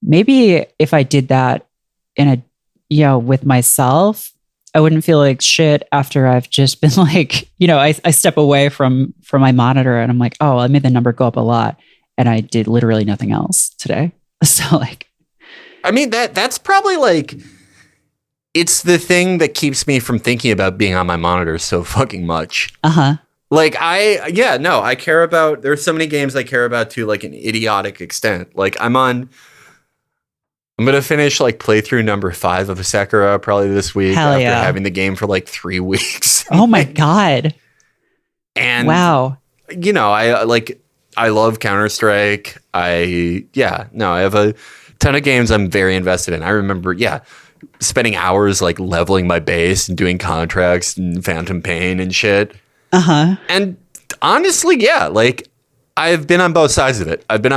maybe if I did that with myself, I wouldn't feel like shit after I've just been like, I step away from my monitor and I'm like, oh, I made the number go up a lot and I did literally nothing else today. So like, I mean, that's probably like, it's the thing that keeps me from thinking about being on my monitor so fucking much. Like I care about, there's so many games I care about to like an idiotic extent. Like I'm going to finish like playthrough number 5 of Sekiro probably this week after having the game for like 3 weeks. Oh my God. And wow. I love Counter-Strike. I have a ton of games I'm very invested in. I remember, spending hours like leveling my base and doing contracts and Phantom Pain and shit. And honestly, like I've been on both sides of it. I've been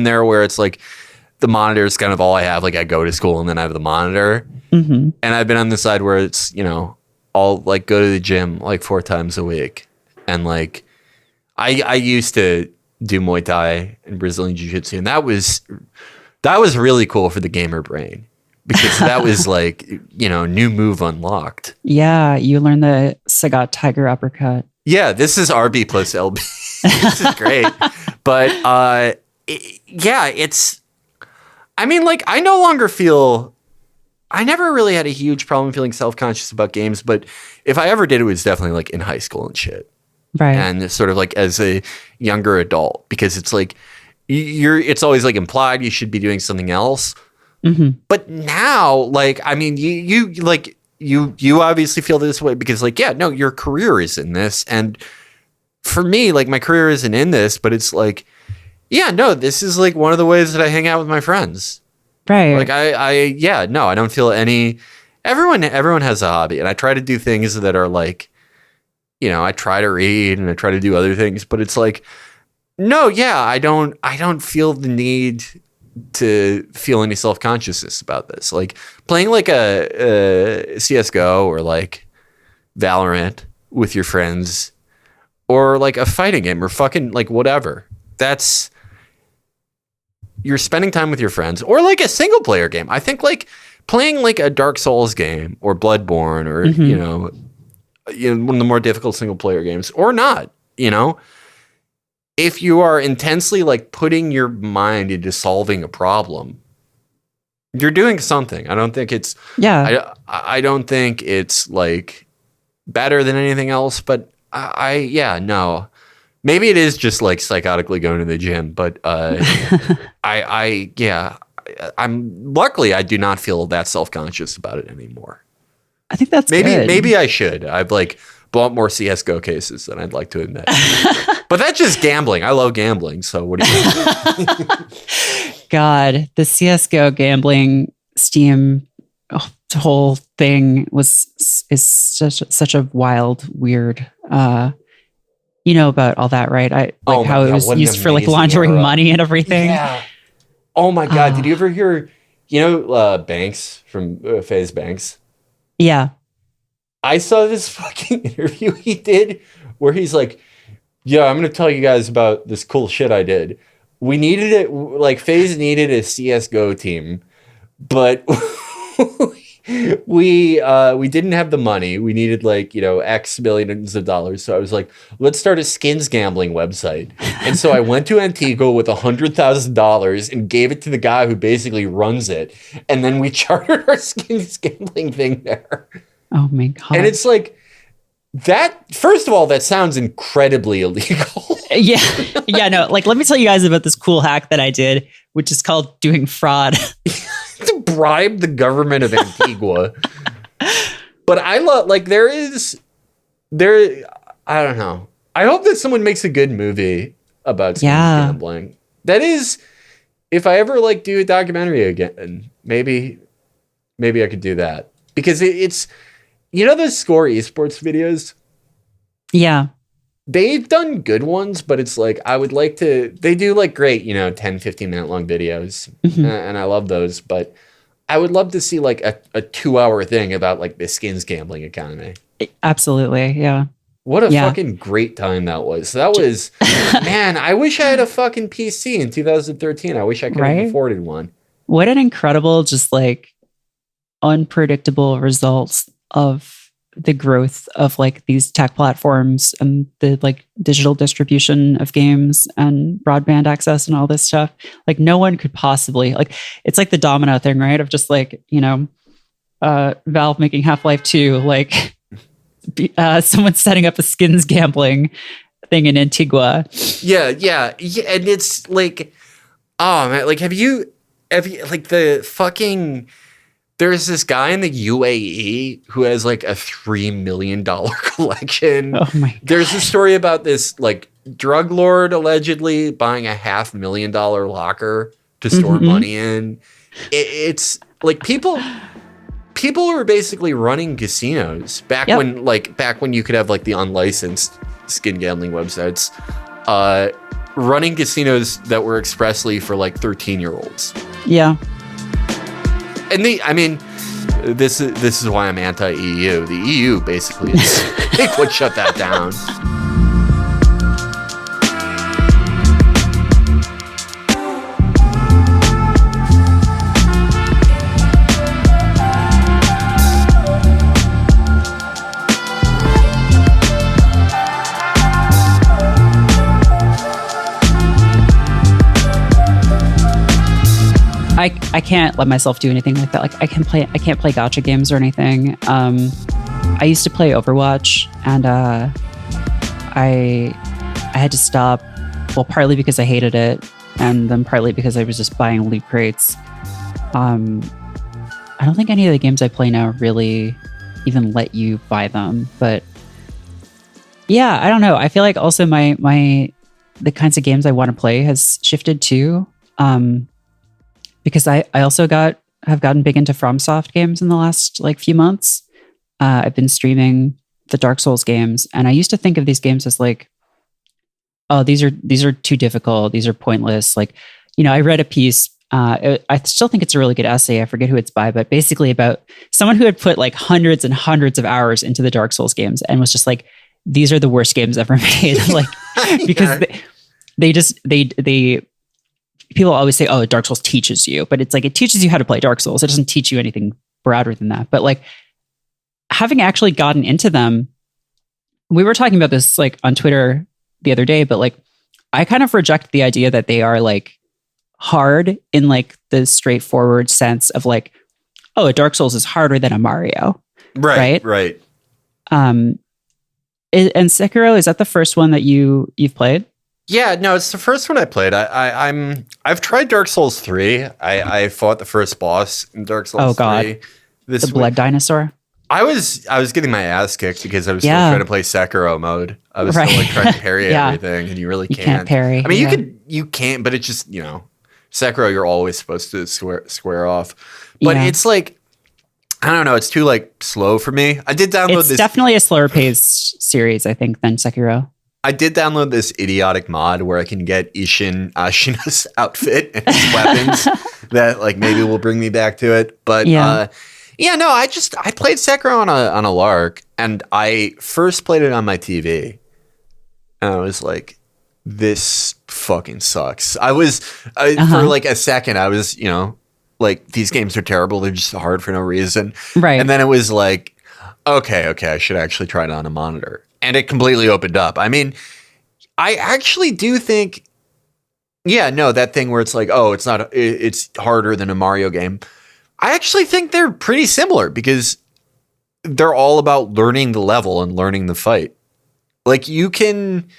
there where it's like the monitor is kind of all I have. Like I go to school and then I have the monitor. And I've been on the side where it's, I'll like go to the gym like 4 times a week. And like I used to do Muay Thai and Brazilian Jiu-Jitsu, and that was really cool for the gamer brain. Because that was like, new move unlocked. Yeah, you learned the Sagat Tiger uppercut. Yeah, this is RB plus LB. This is great. But it's, I mean, like, I never really had a huge problem feeling self-conscious about games, but if I ever did, it was definitely like in high school and shit. Right. And sort of like as a younger adult, because it's like, it's always like implied you should be doing something else. But now, like, I mean, you obviously feel this way because, like, your career is in this, and for me, like, my career isn't in this, but it's like, this is like one of the ways that I hang out with my friends, right? Like, I don't feel any. Everyone has a hobby, and I try to do things that are like, I try to read and I try to do other things, but it's like, I don't feel the need to feel any self-consciousness about this. Like playing like a CSGO or like Valorant with your friends or like a fighting game or fucking like whatever. You're spending time with your friends or like a single player game. I think like playing like a Dark Souls game or Bloodborne or, one of the more difficult single player games or not, if you are intensely like putting your mind into solving a problem, you're doing something. I don't think it's I don't think it's like better than anything else, but Maybe it is just like psychotically going to the gym, but I'm luckily I do not feel that self-conscious about it anymore. I think that's good. Maybe I should. I've like bought more CS:GO cases than I'd like to admit. But that's just gambling. I love gambling. So what do you think? God, the CS:GO gambling Steam whole thing is such a wild, weird. You know about all that, right? How it was used for like laundering money and everything. Yeah. Oh my God! Did you ever hear? Banks from FaZe Banks. Yeah. I saw this fucking interview he did where he's like, "Yeah, I'm gonna tell you guys about this cool shit I did. We needed it. Like FaZe needed a CS:GO team, but." We didn't have the money. We needed X millions of dollars. So I was like, let's start a skins gambling website. And so I went to Antigua with $100,000 and gave it to the guy who basically runs it. And then we chartered our skins gambling thing there. Oh my God. And it's like that. First of all, that sounds incredibly illegal. Yeah. Yeah. No, like, let me tell you guys about this cool hack that I did, which is called doing fraud. To bribe the government of Antigua. But I love, I don't know. I hope that someone makes a good movie about skins gambling. That is, if I ever do a documentary again, maybe I could do that. Because it's, those Score esports videos? Yeah. They've done good ones, but it's I would like to, they do great, 10, 15 minute long videos. Mm-hmm. And I love those, but I would love to see a 2-hour thing about the skins gambling economy. Absolutely. Yeah. What a fucking great time that was. That was, man, I wish I had a fucking PC in 2013. I wish I could have afforded one. What an incredible, just unpredictable results of the growth of these tech platforms and the digital distribution of games and broadband access and all this stuff. No one could possibly it's the domino thing, right? Of just Valve making Half-Life 2, someone setting up a skins gambling thing in Antigua. Yeah. And it's oh man, have you the fucking, there's this guy in the UAE who has a $3 million collection. Oh my God. There's a story about this drug lord allegedly buying a $500,000 locker to store money in. It's people were basically running casinos back when you could have the unlicensed skin gambling websites, running casinos that were expressly for 13-year-olds. Yeah. And this is why I'm anti-EU. The EU basically they would shut that down. I can't let myself do anything like that. I can't play gacha games or anything. I used to play Overwatch, and I had to stop. Well, partly because I hated it, and then partly because I was just buying loot crates. I don't think any of the games I play now really even let you buy them. But yeah, I don't know. I feel also the kinds of games I want to play has shifted too. Because I also have gotten big into FromSoft games in the last few months. I've been streaming the Dark Souls games, and I used to think of these games as oh, these are too difficult. These are pointless. I read a piece. I still think it's a really good essay. I forget who it's by, but basically about someone who had put hundreds and hundreds of hours into the Dark Souls games and was just these are the worst games ever made. Because they people always say, oh, Dark Souls teaches you, but it's it teaches you how to play Dark Souls. It doesn't teach you anything broader than that. But having actually gotten into them, we were talking about this on Twitter the other day, but I kind of reject the idea that they are hard in the straightforward sense of oh, a Dark Souls is harder than a Mario. Right. And Sekiro, is that the first one that you've played? Yeah, no, it's the first one I played. I've tried Dark Souls 3. I fought the first boss in Dark Souls 3. The blood dinosaur. I was getting my ass kicked because I was still trying to play Sekiro mode. I was still like trying to parry everything, and you really can't parry. I mean, you can't, but it's just, Sekiro, you're always supposed to square off. But it's like, I don't know, it's too like slow for me. I did download this. It's definitely a slower paced series, I think, than Sekiro. I did download this idiotic mod where I can get Ashina's outfit and his weapons that like maybe will bring me back to it. But I played Sekiro on a lark, and I first played it on my TV, and I was like, this fucking sucks. For like a second, I was, like, these games are terrible. They're just hard for no reason. Right. And then it was like, okay, I should actually try it on a monitor. And it completely opened up. I mean, I actually do think, that thing where it's like, oh, it's harder than a Mario game. I actually think they're pretty similar because they're all about learning the level and learning the fight. Like you can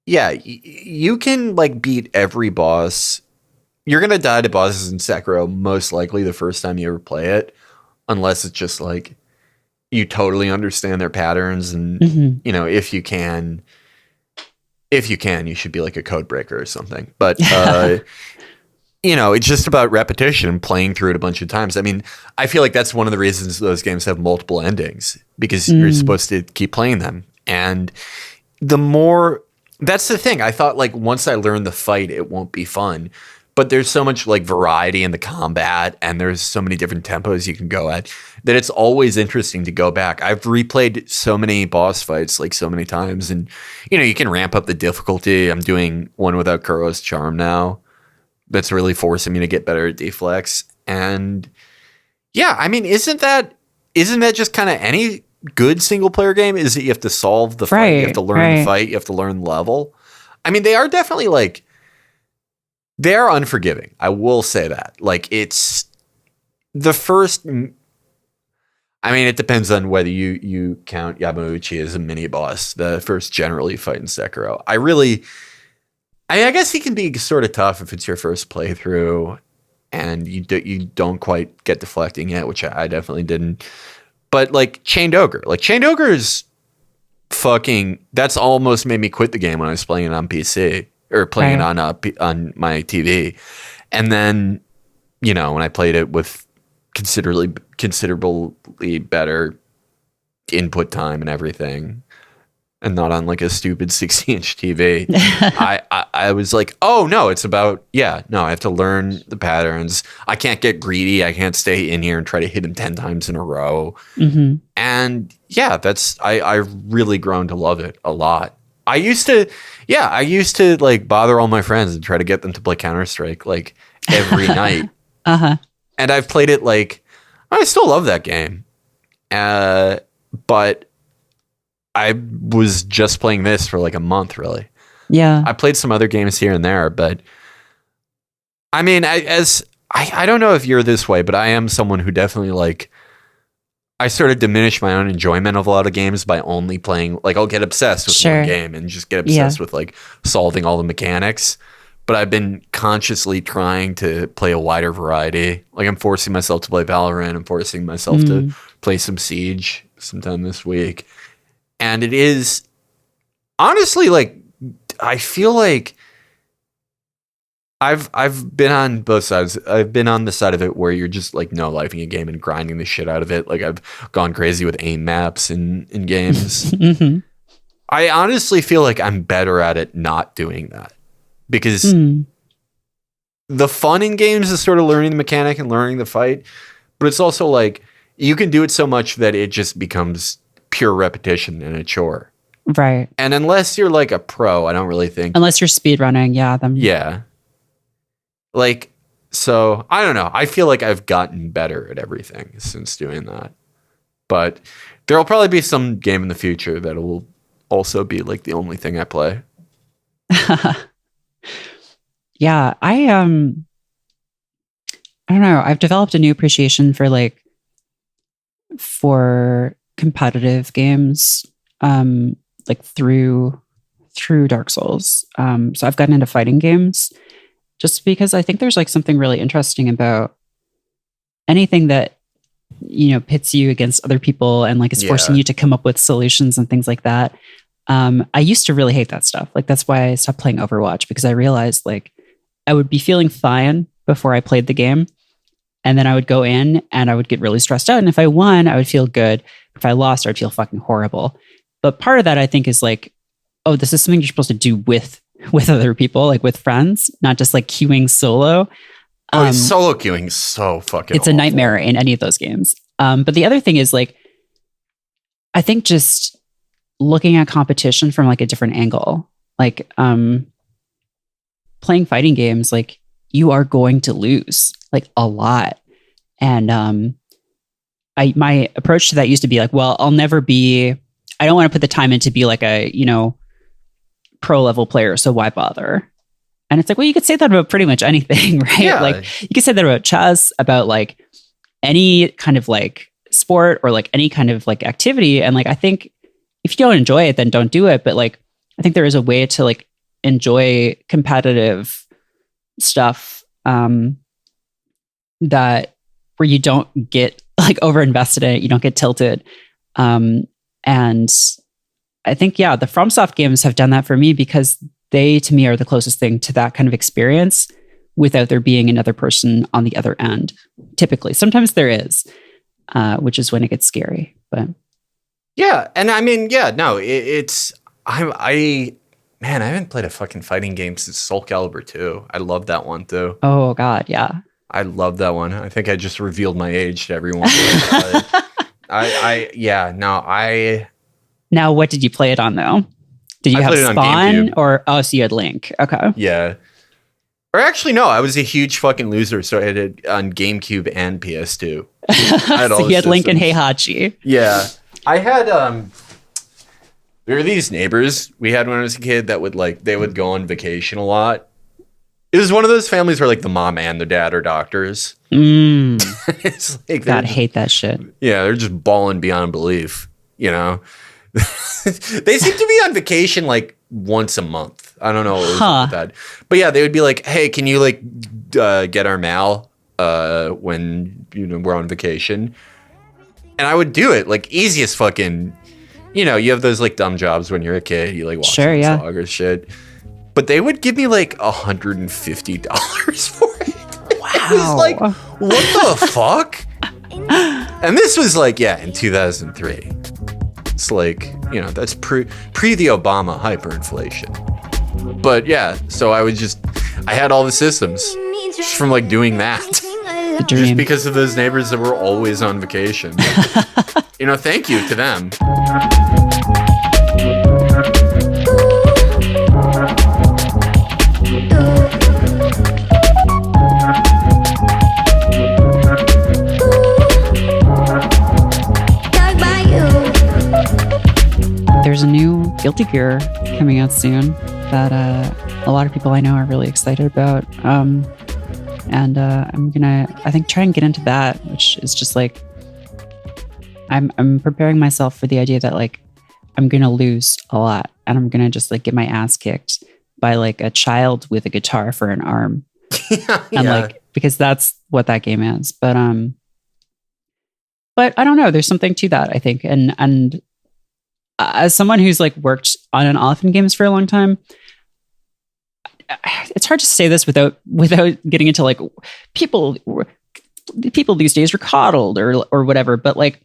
like beat every boss. You're going to die to bosses in Sekiro most likely the first time you ever play it, unless it's just like you totally understand their patterns. And, if you can, you should be like a code breaker or something. But, it's just about repetition and playing through it a bunch of times. I mean, I feel like that's one of the reasons those games have multiple endings, because you're supposed to keep playing them. And that's the thing. I thought like once I learn the fight, it won't be fun. But there's so much like variety in the combat, and there's so many different tempos you can go at that it's always interesting to go back. I've replayed so many boss fights like so many times, and you can ramp up the difficulty. I'm doing one without Kuro's charm now. That's really forcing me to get better at deflex. And I mean, isn't that just kind of any good single player game? Is that you have to solve the fight, you have to learn the fight, you have to learn the level. I mean, they are definitely like, they are unforgiving. I will say that. Like, it's the first. I mean, it depends on whether you count Yamauchi as a mini boss. The first generally fight in Sekiro. I guess he can be sort of tough if it's your first playthrough and you don't quite get deflecting yet, which I definitely didn't. But like Chained Ogre is fucking. That's almost made me quit the game when I was playing it on PC. Or playing it on my TV. And then, when I played it with considerably better input time and everything, and not on like a stupid 60-inch TV, I was like, oh, no, it's about, I have to learn the patterns. I can't get greedy. I can't stay in here and try to hit him 10 times in a row. Mm-hmm. And I've really grown to love it a lot. I used to like bother all my friends and try to get them to play Counter-Strike like every night. And I've played it like, I still love that game. But I was just playing this for like a month, really. Yeah. I played some other games here and there, but I mean, I don't know if you're this way, but I am someone who definitely like, I sort of diminish my own enjoyment of a lot of games by only playing, like I'll get obsessed with one game and just get obsessed with like solving all the mechanics. But I've been consciously trying to play a wider variety. Like I'm forcing myself to play Valorant. I'm forcing myself to play some Siege sometime this week. And it is honestly like, I feel like I've been on both sides. I've been on the side of it where you're just like no-lifing a game and grinding the shit out of it. Like I've gone crazy with aim maps in games. I honestly feel like I'm better at it not doing that. Because the fun in games is sort of learning the mechanic and learning the fight. But it's also like you can do it so much that it just becomes pure repetition and a chore. Right. And unless you're like a pro, I don't really think. Unless you're speedrunning, Yeah. Like, so I don't know. I feel like I've gotten better at everything since doing that. But there'll probably be some game in the future that will also be like the only thing I play. Yeah, I don't know. I've developed a new appreciation for competitive games. like through Dark Souls. So I've gotten into fighting games just because I think there's like something really interesting about anything that, you know, pits you against other people and like is forcing you to come up with solutions and things like that. I used to really hate that stuff. Like that's why I stopped playing Overwatch, because I realized like I would be feeling fine before I played the game. And then I would go in and I would get really stressed out. And if I won, I would feel good. If I lost, I'd feel fucking horrible. But part of that, I think, is like, oh, this is something you're supposed to do with other people, like with friends, not just like queuing solo. Solo queuing is so fucking It's awful. A nightmare in any of those games. But the other thing is like, I think just looking at competition from like a different angle, like playing fighting games, like you are going to lose like a lot. And my approach to that used to be like, well, I don't want to put the time in to be like a, you know, pro level player, so why bother? And it's like, well, you could say that about pretty much anything, right? Yeah. Like you could say that about chess, about like any kind of like sport or like any kind of like activity. And like, I think if you don't enjoy it, then don't do it. But like, I think there is a way to like enjoy competitive stuff that where you don't get like over invested in it, you don't get tilted. And I think, yeah, the FromSoft games have done that for me because they, to me, are the closest thing to that kind of experience without there being another person on the other end. Typically, sometimes there is, which is when it gets scary. But yeah, and I mean, yeah, no, I haven't played a fucking fighting game since Soul Calibur 2. I love that one too. Oh God, yeah, I love that one. I think I just revealed my age to everyone. Now, what did you play it on though? Did you have Spawn or so you had Link? Okay. Yeah. Or actually, no, I was a huge fucking loser, so I had it on GameCube and PS2. So you had Link and Heihachi. Yeah. I had there were these neighbors we had when I was a kid that would they would go on vacation a lot. It was one of those families where like the mom and the dad are doctors. It's like God, hate that shit. Yeah, they're just balling beyond belief, you know. They seem to be on vacation like once a month. I don't know what was up with that. But yeah, they would be like, "Hey, can you like get our mail when we're on vacation?" And I would do it, like easiest fucking, you have those like dumb jobs when you're a kid, you like watch a dog or shit. But they would give me like $150 for it. Wow. I was like, what the fuck? And this was like, in 2003. It's like, that's pre the Obama hyperinflation. But yeah, so I had all the systems just from like doing that. Just because of those neighbors that were always on vacation. Thank you to them. There's a new Guilty Gear coming out soon that a lot of people I know are really excited about. And I'm gonna, I think, try and get into that, which is just like, I'm preparing myself for the idea that like I'm gonna lose a lot, and I'm gonna just like get my ass kicked by like a child with a guitar for an arm, and like because that's what that game is. But I don't know. There's something to that, I think, and as someone who's like worked on and off in games for a long time, it's hard to say this without getting into like people these days are coddled or whatever. But like,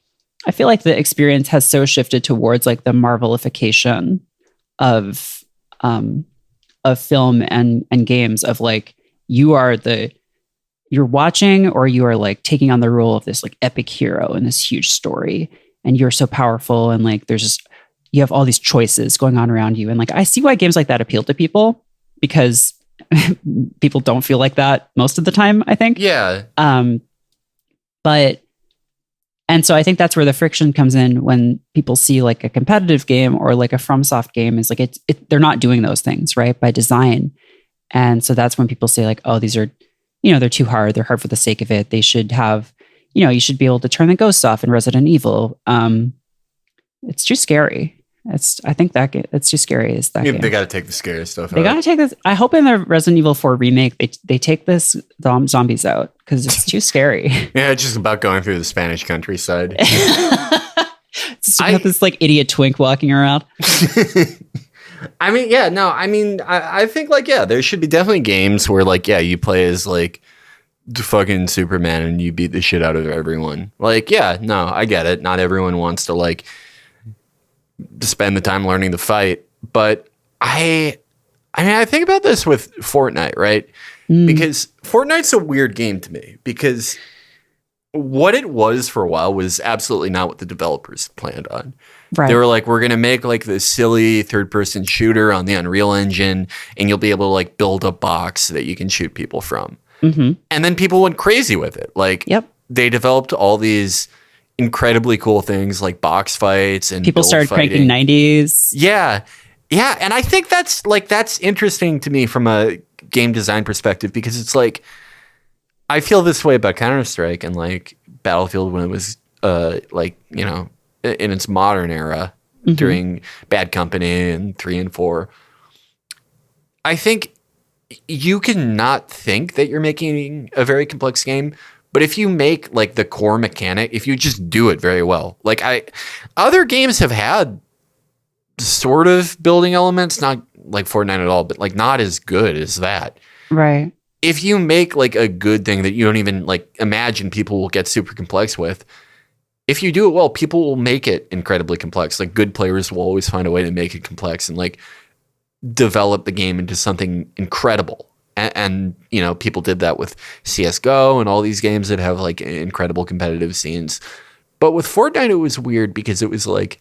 I feel like the experience has so shifted towards like the Marvelification of film and games, of like, you're watching, or you are like taking on the role of this like epic hero in this huge story, and you're so powerful, and like you have all these choices going on around you. And like, I see why games like that appeal to people, because people don't feel like that most of the time, I think. Yeah. And so I think that's where the friction comes in when people see like a competitive game or like a FromSoft game, is like they're not doing those things, right, by design. And so that's when people say like, oh, these are, they're too hard. They're hard for the sake of it. They should have, you should be able to turn the ghosts off in Resident Evil. It's too scary. I think that it's too scary. Is that game. They got to take the scary stuff They out. got to take this. I hope in the Resident Evil 4 remake, they take this zombies out because it's too scary. Yeah, it's just about going through the Spanish countryside. Just got this like idiot twink walking around. I mean, yeah, no, I mean, I think like, yeah, there should be definitely games where like, yeah, you play as like the fucking Superman and you beat the shit out of everyone. Like, yeah, no, I get it. Not everyone wants to like spend the time learning to fight, but I mean, I think about this with Fortnite, right? Because Fortnite's a weird game to me because what it was for a while was absolutely not what the developers planned on. Right. They were like, we're going to make like this silly third-person shooter on the Unreal Engine, and you'll be able to like build a box that you can shoot people from. Mm-hmm. And then people went crazy with it. Like, they developed all these incredibly cool things like box fights and people started cranking 90s. Yeah. Yeah. And I think that's interesting to me from a game design perspective because it's like, I feel this way about Counter-Strike and like Battlefield when it was like, you know, in its modern era during Bad Company and 3 and 4. I think you can not think that you're making a very complex game, but if you make like the core mechanic, if you just do it very well, like other games have had sort of building elements, not like Fortnite at all, but like not as good as that. Right. If you make like a good thing that you don't even like imagine people will get super complex with, if you do it well, people will make it incredibly complex. Like good players will always find a way to make it complex and like develop the game into something incredible. And you know, people did that with CSGO and all these games that have like incredible competitive scenes. But with Fortnite, it was weird because it was like,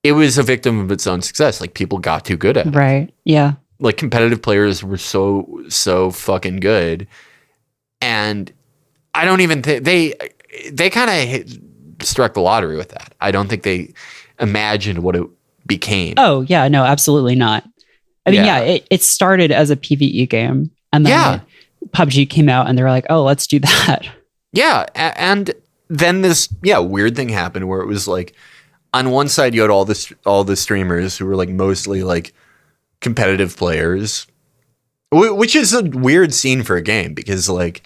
it was a victim of its own success. Like people got too good at it. Right. Yeah. Like competitive players were so fucking good. And I don't even think they kind of struck the lottery with that. I don't think they imagined what it became. Oh yeah, no, absolutely not. I mean, it started as a PvE game and then PUBG came out and they were like, oh, let's do that. Yeah. And then this weird thing happened where it was like on one side you had all the streamers who were like mostly like competitive players, which is a weird scene for a game because like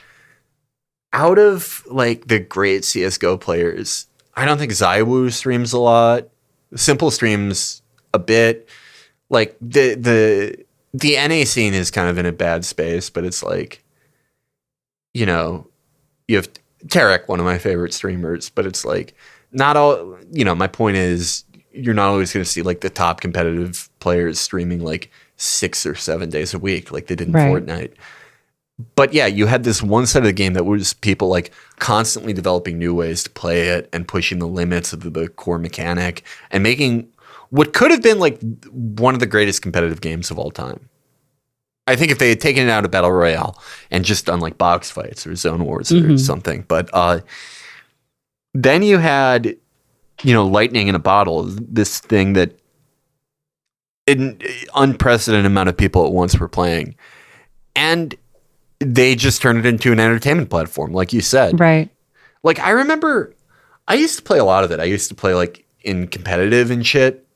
out of like the great CSGO players, I don't think Zywoo streams a lot. Simple streams a bit. Like the NA scene is kind of in a bad space, but it's like, you know, you have Tarek, one of my favorite streamers, but it's like not all, you know, my point is you're not always going to see like the top competitive players streaming like 6 or 7 days a week like they did in Fortnite. But yeah, you had this one side of the game that was people like constantly developing new ways to play it and pushing the limits of the core mechanic and making what could have been like one of the greatest competitive games of all time. I think if they had taken it out of Battle Royale and just done like box fights or zone wars or something. But then you had, you know, lightning in a bottle, this thing that an unprecedented amount of people at once were playing. And they just turned it into an entertainment platform, like you said. Right. Like I remember I used to play a lot of it. I used to play like in competitive and shit.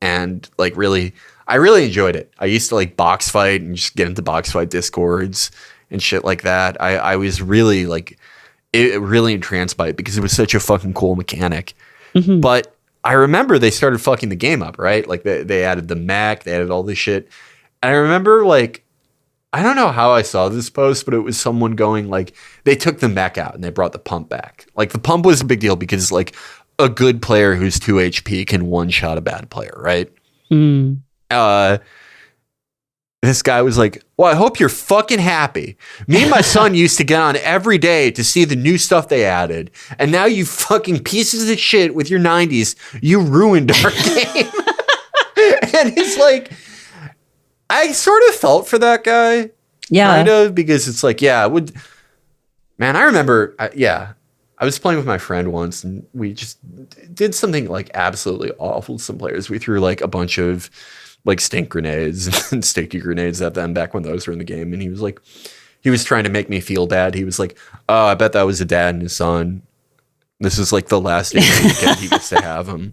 And like I really enjoyed it. I used to like box fight and just get into box fight discords and shit like that. I was really like, it really entranced by it because it was such a fucking cool mechanic. But I remember they started fucking the game up, right? Like they added the mech, they added all this shit. And I remember like, I don't know how I saw this post, but it was someone going like, they took the mech out and they brought the pump back. Like the pump was a big deal because like a good player who's 2 HP can one-shot a bad player, right? This guy was like, well, I hope you're fucking happy. Me and my son used to get on every day to see the new stuff they added. And now you fucking pieces of shit with your 90s, you ruined our game. And it's like, I sort of felt for that guy. Yeah. Kind of, because it's like, yeah, man, I remember, I was playing with my friend once and we just did something like absolutely awful to some players. We threw like a bunch of like stink grenades and sticky grenades at them back when those were in the game. And he was trying to make me feel bad. He was like, oh, I bet that was a dad and his son. This is like the last weekend he gets to have him.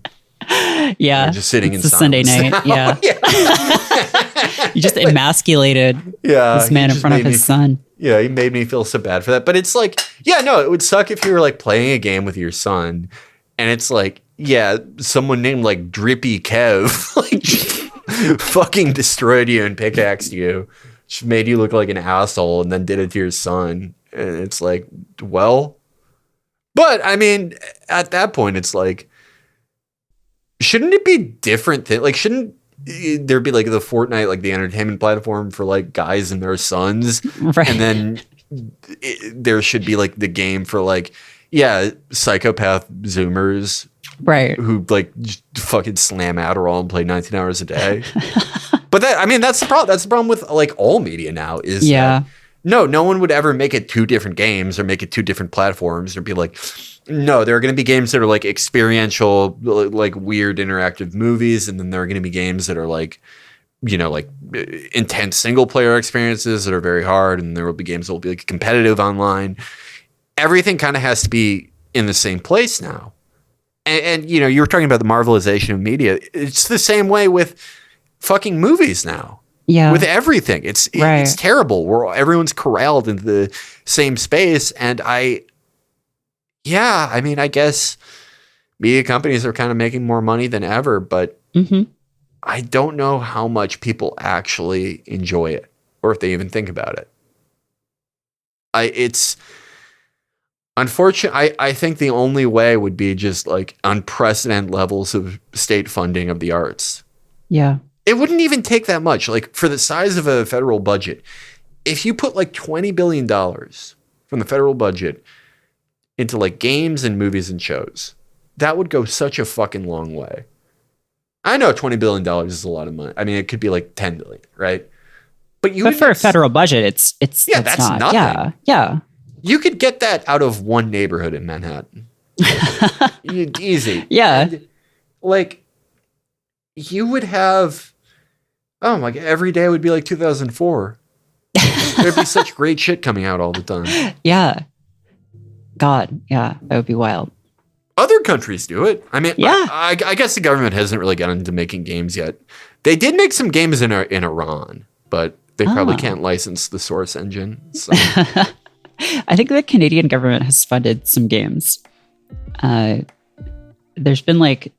Yeah. We're just sitting in it's a Sunday night. now. Yeah. You just emasculated this man in front of his son. Yeah, he made me feel so bad for that. But it's like, yeah, no, it would suck if you were like playing a game with your son and it's like, yeah, someone named like Drippy Kev like fucking destroyed you and pickaxed you. Just made you look like an asshole and then did it to your son. And it's like, well, but I mean, at that point, it's like, shouldn't it be different? Like, shouldn't there be like the Fortnite, like the entertainment platform for like guys and their sons? Right. And then there should be like the game for like, yeah, psychopath Zoomers. Right. Who like just fucking slam Adderall and play 19 hours a day. But that, I mean, that's the problem. That's the problem with like all media now is that no one would ever make it two different games or make it two different platforms or be like, no, there are going to be games that are like experiential, like weird interactive movies. And then there are going to be games that are like, you know, like intense single player experiences that are very hard. And there will be games that will be like competitive online. Everything kind of has to be in the same place now. And you know, you were talking about the marvelization of media. It's the same way with fucking movies now. Yeah. With everything. It's terrible. Everyone's corralled into the same space. And I mean, I guess media companies are kind of making more money than ever, but I don't know how much people actually enjoy it or if they even think about it. It's unfortunate. I think the only way would be just like unprecedented levels of state funding of the arts. Yeah. It wouldn't even take that much. Like for the size of a federal budget, if you put like $20 billion from the federal budget into like games and movies and shows, that would go such a fucking long way. I know $20 billion is a lot of money. I mean, it could be like 10 billion, right? But for a federal budget, it's that's not. Nothing. Yeah. You could get that out of one neighborhood in Manhattan. Easy. Yeah. And, like, you would have, oh my God, every day would be like 2004. There'd be such great shit coming out all the time. Yeah. God, yeah, that would be wild. Other countries do it. I mean, yeah. I guess the government hasn't really gotten into making games yet. They did make some games in Iran, but they probably can't license the source engine. So. I think the Canadian government has funded some games. There's been like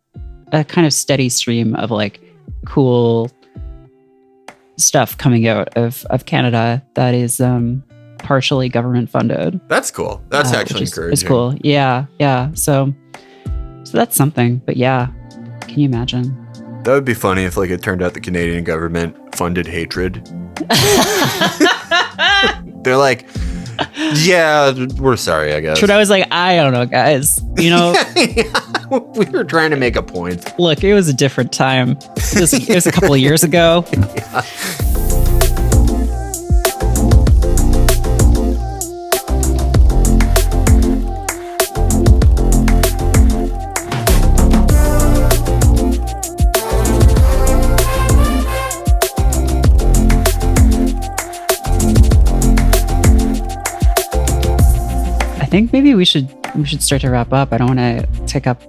a kind of steady stream of like cool stuff coming out of Canada that is partially government funded. That's cool. That's actually encouraging. It's cool. Yeah. So that's something. But yeah, can you imagine? That would be funny if like it turned out the Canadian government funded hatred. They're like, yeah, we're sorry, I guess. Trudeau was like, I don't know, guys. You know, we were trying to make a point. Look, it was a different time. It was a couple of years ago. Yeah. I think maybe we should start to wrap up. I don't want to take up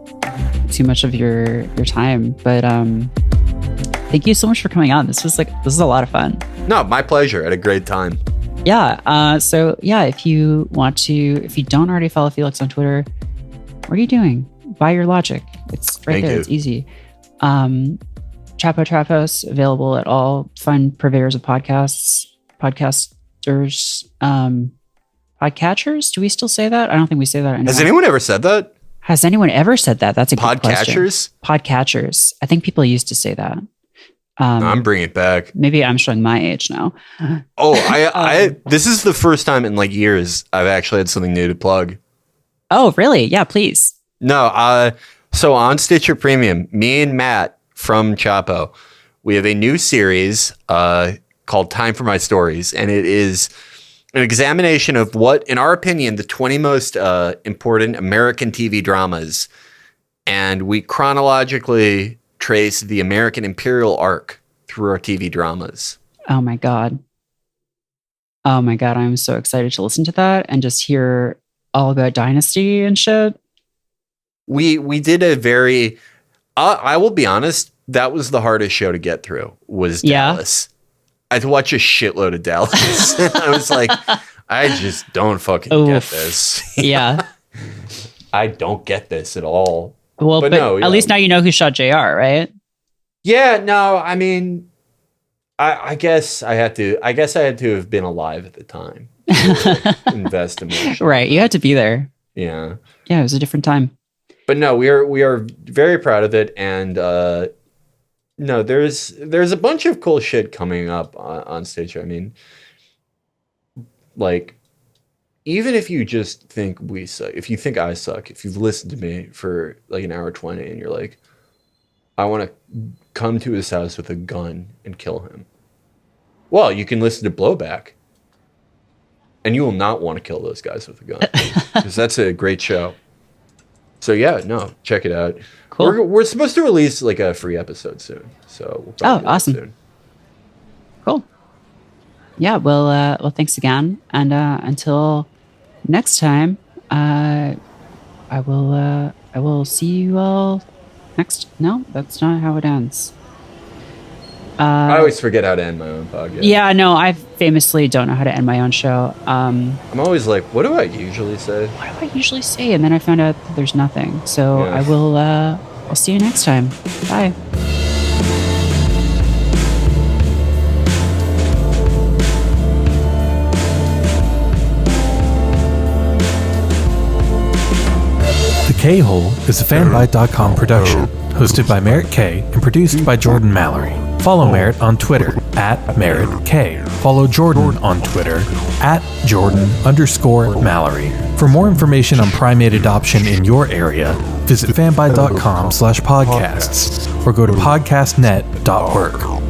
too much of your time, but thank you so much for coming on. This is a lot of fun. No, my pleasure. I had a great time. Yeah. So yeah, if you don't already follow Felix on Twitter, what are you doing? Buy your Logic. It's right there. It's easy. Chapo Trap House, available at all fun purveyors of podcasters. Podcatchers? Do we still say that? I don't think we say that anymore. Has anyone ever said that? Has anyone ever said that? That's a good question. Podcatchers? Podcatchers. I think people used to say that. I'm bringing it back. Maybe I'm showing my age now. Oh, I this is the first time in like years I've actually had something new to plug. Oh, really? Yeah, please. No, so on Stitcher Premium, me and Matt from Chapo, we have a new series called Time for My Stories, and it is an examination of what, in our opinion, the 20 most important American TV dramas. And we chronologically trace the American imperial arc through our TV dramas. Oh my God. I'm so excited to listen to that and just hear all about Dynasty and shit. We did a very, I will be honest. That was the hardest show to get through. Was Dallas. I had to watch a shitload of Dallas. I was like, I just don't fucking get this. Yeah. I don't get this at all. Well, but no, at least now you know who shot JR, right? Yeah. No, I mean, I guess I had to have been alive at the time. To invest emotionally. Right. You had to be there. Yeah. Yeah, it was a different time. But no, we are very proud of it, and no, there's a bunch of cool shit coming up on stage. I mean, like, even if you just think we suck, if you think I suck, if you've listened to me for like an hour 20 and you're like, I want to come to his house with a gun and kill him. Well, you can listen to Blowback, and you will not want to kill those guys with a gun, because that's a great show. So yeah, no, check it out. Cool. We're supposed to release like a free episode soon, so we'll probably do that awesome. soon. Cool. Yeah. Well, thanks again, and until next time, I will see you all next. No, that's not how it ends. I always forget how to end my own podcast. Yeah, no, I famously don't know how to end my own show. I'm always like, what do I usually say? What do I usually say? And then I found out that there's nothing. So Yeah. I will. I'll see you next time. Bye. The K-Hole is a fanbyte.com production, hosted by Merritt K and produced by Jordan Mallory. Follow Merritt on Twitter @MerrittK. Follow Jordan on Twitter @Jordan_Mallory. For more information on primate adoption in your area, visit fanbyte.com/podcasts or go to podcastnet.org.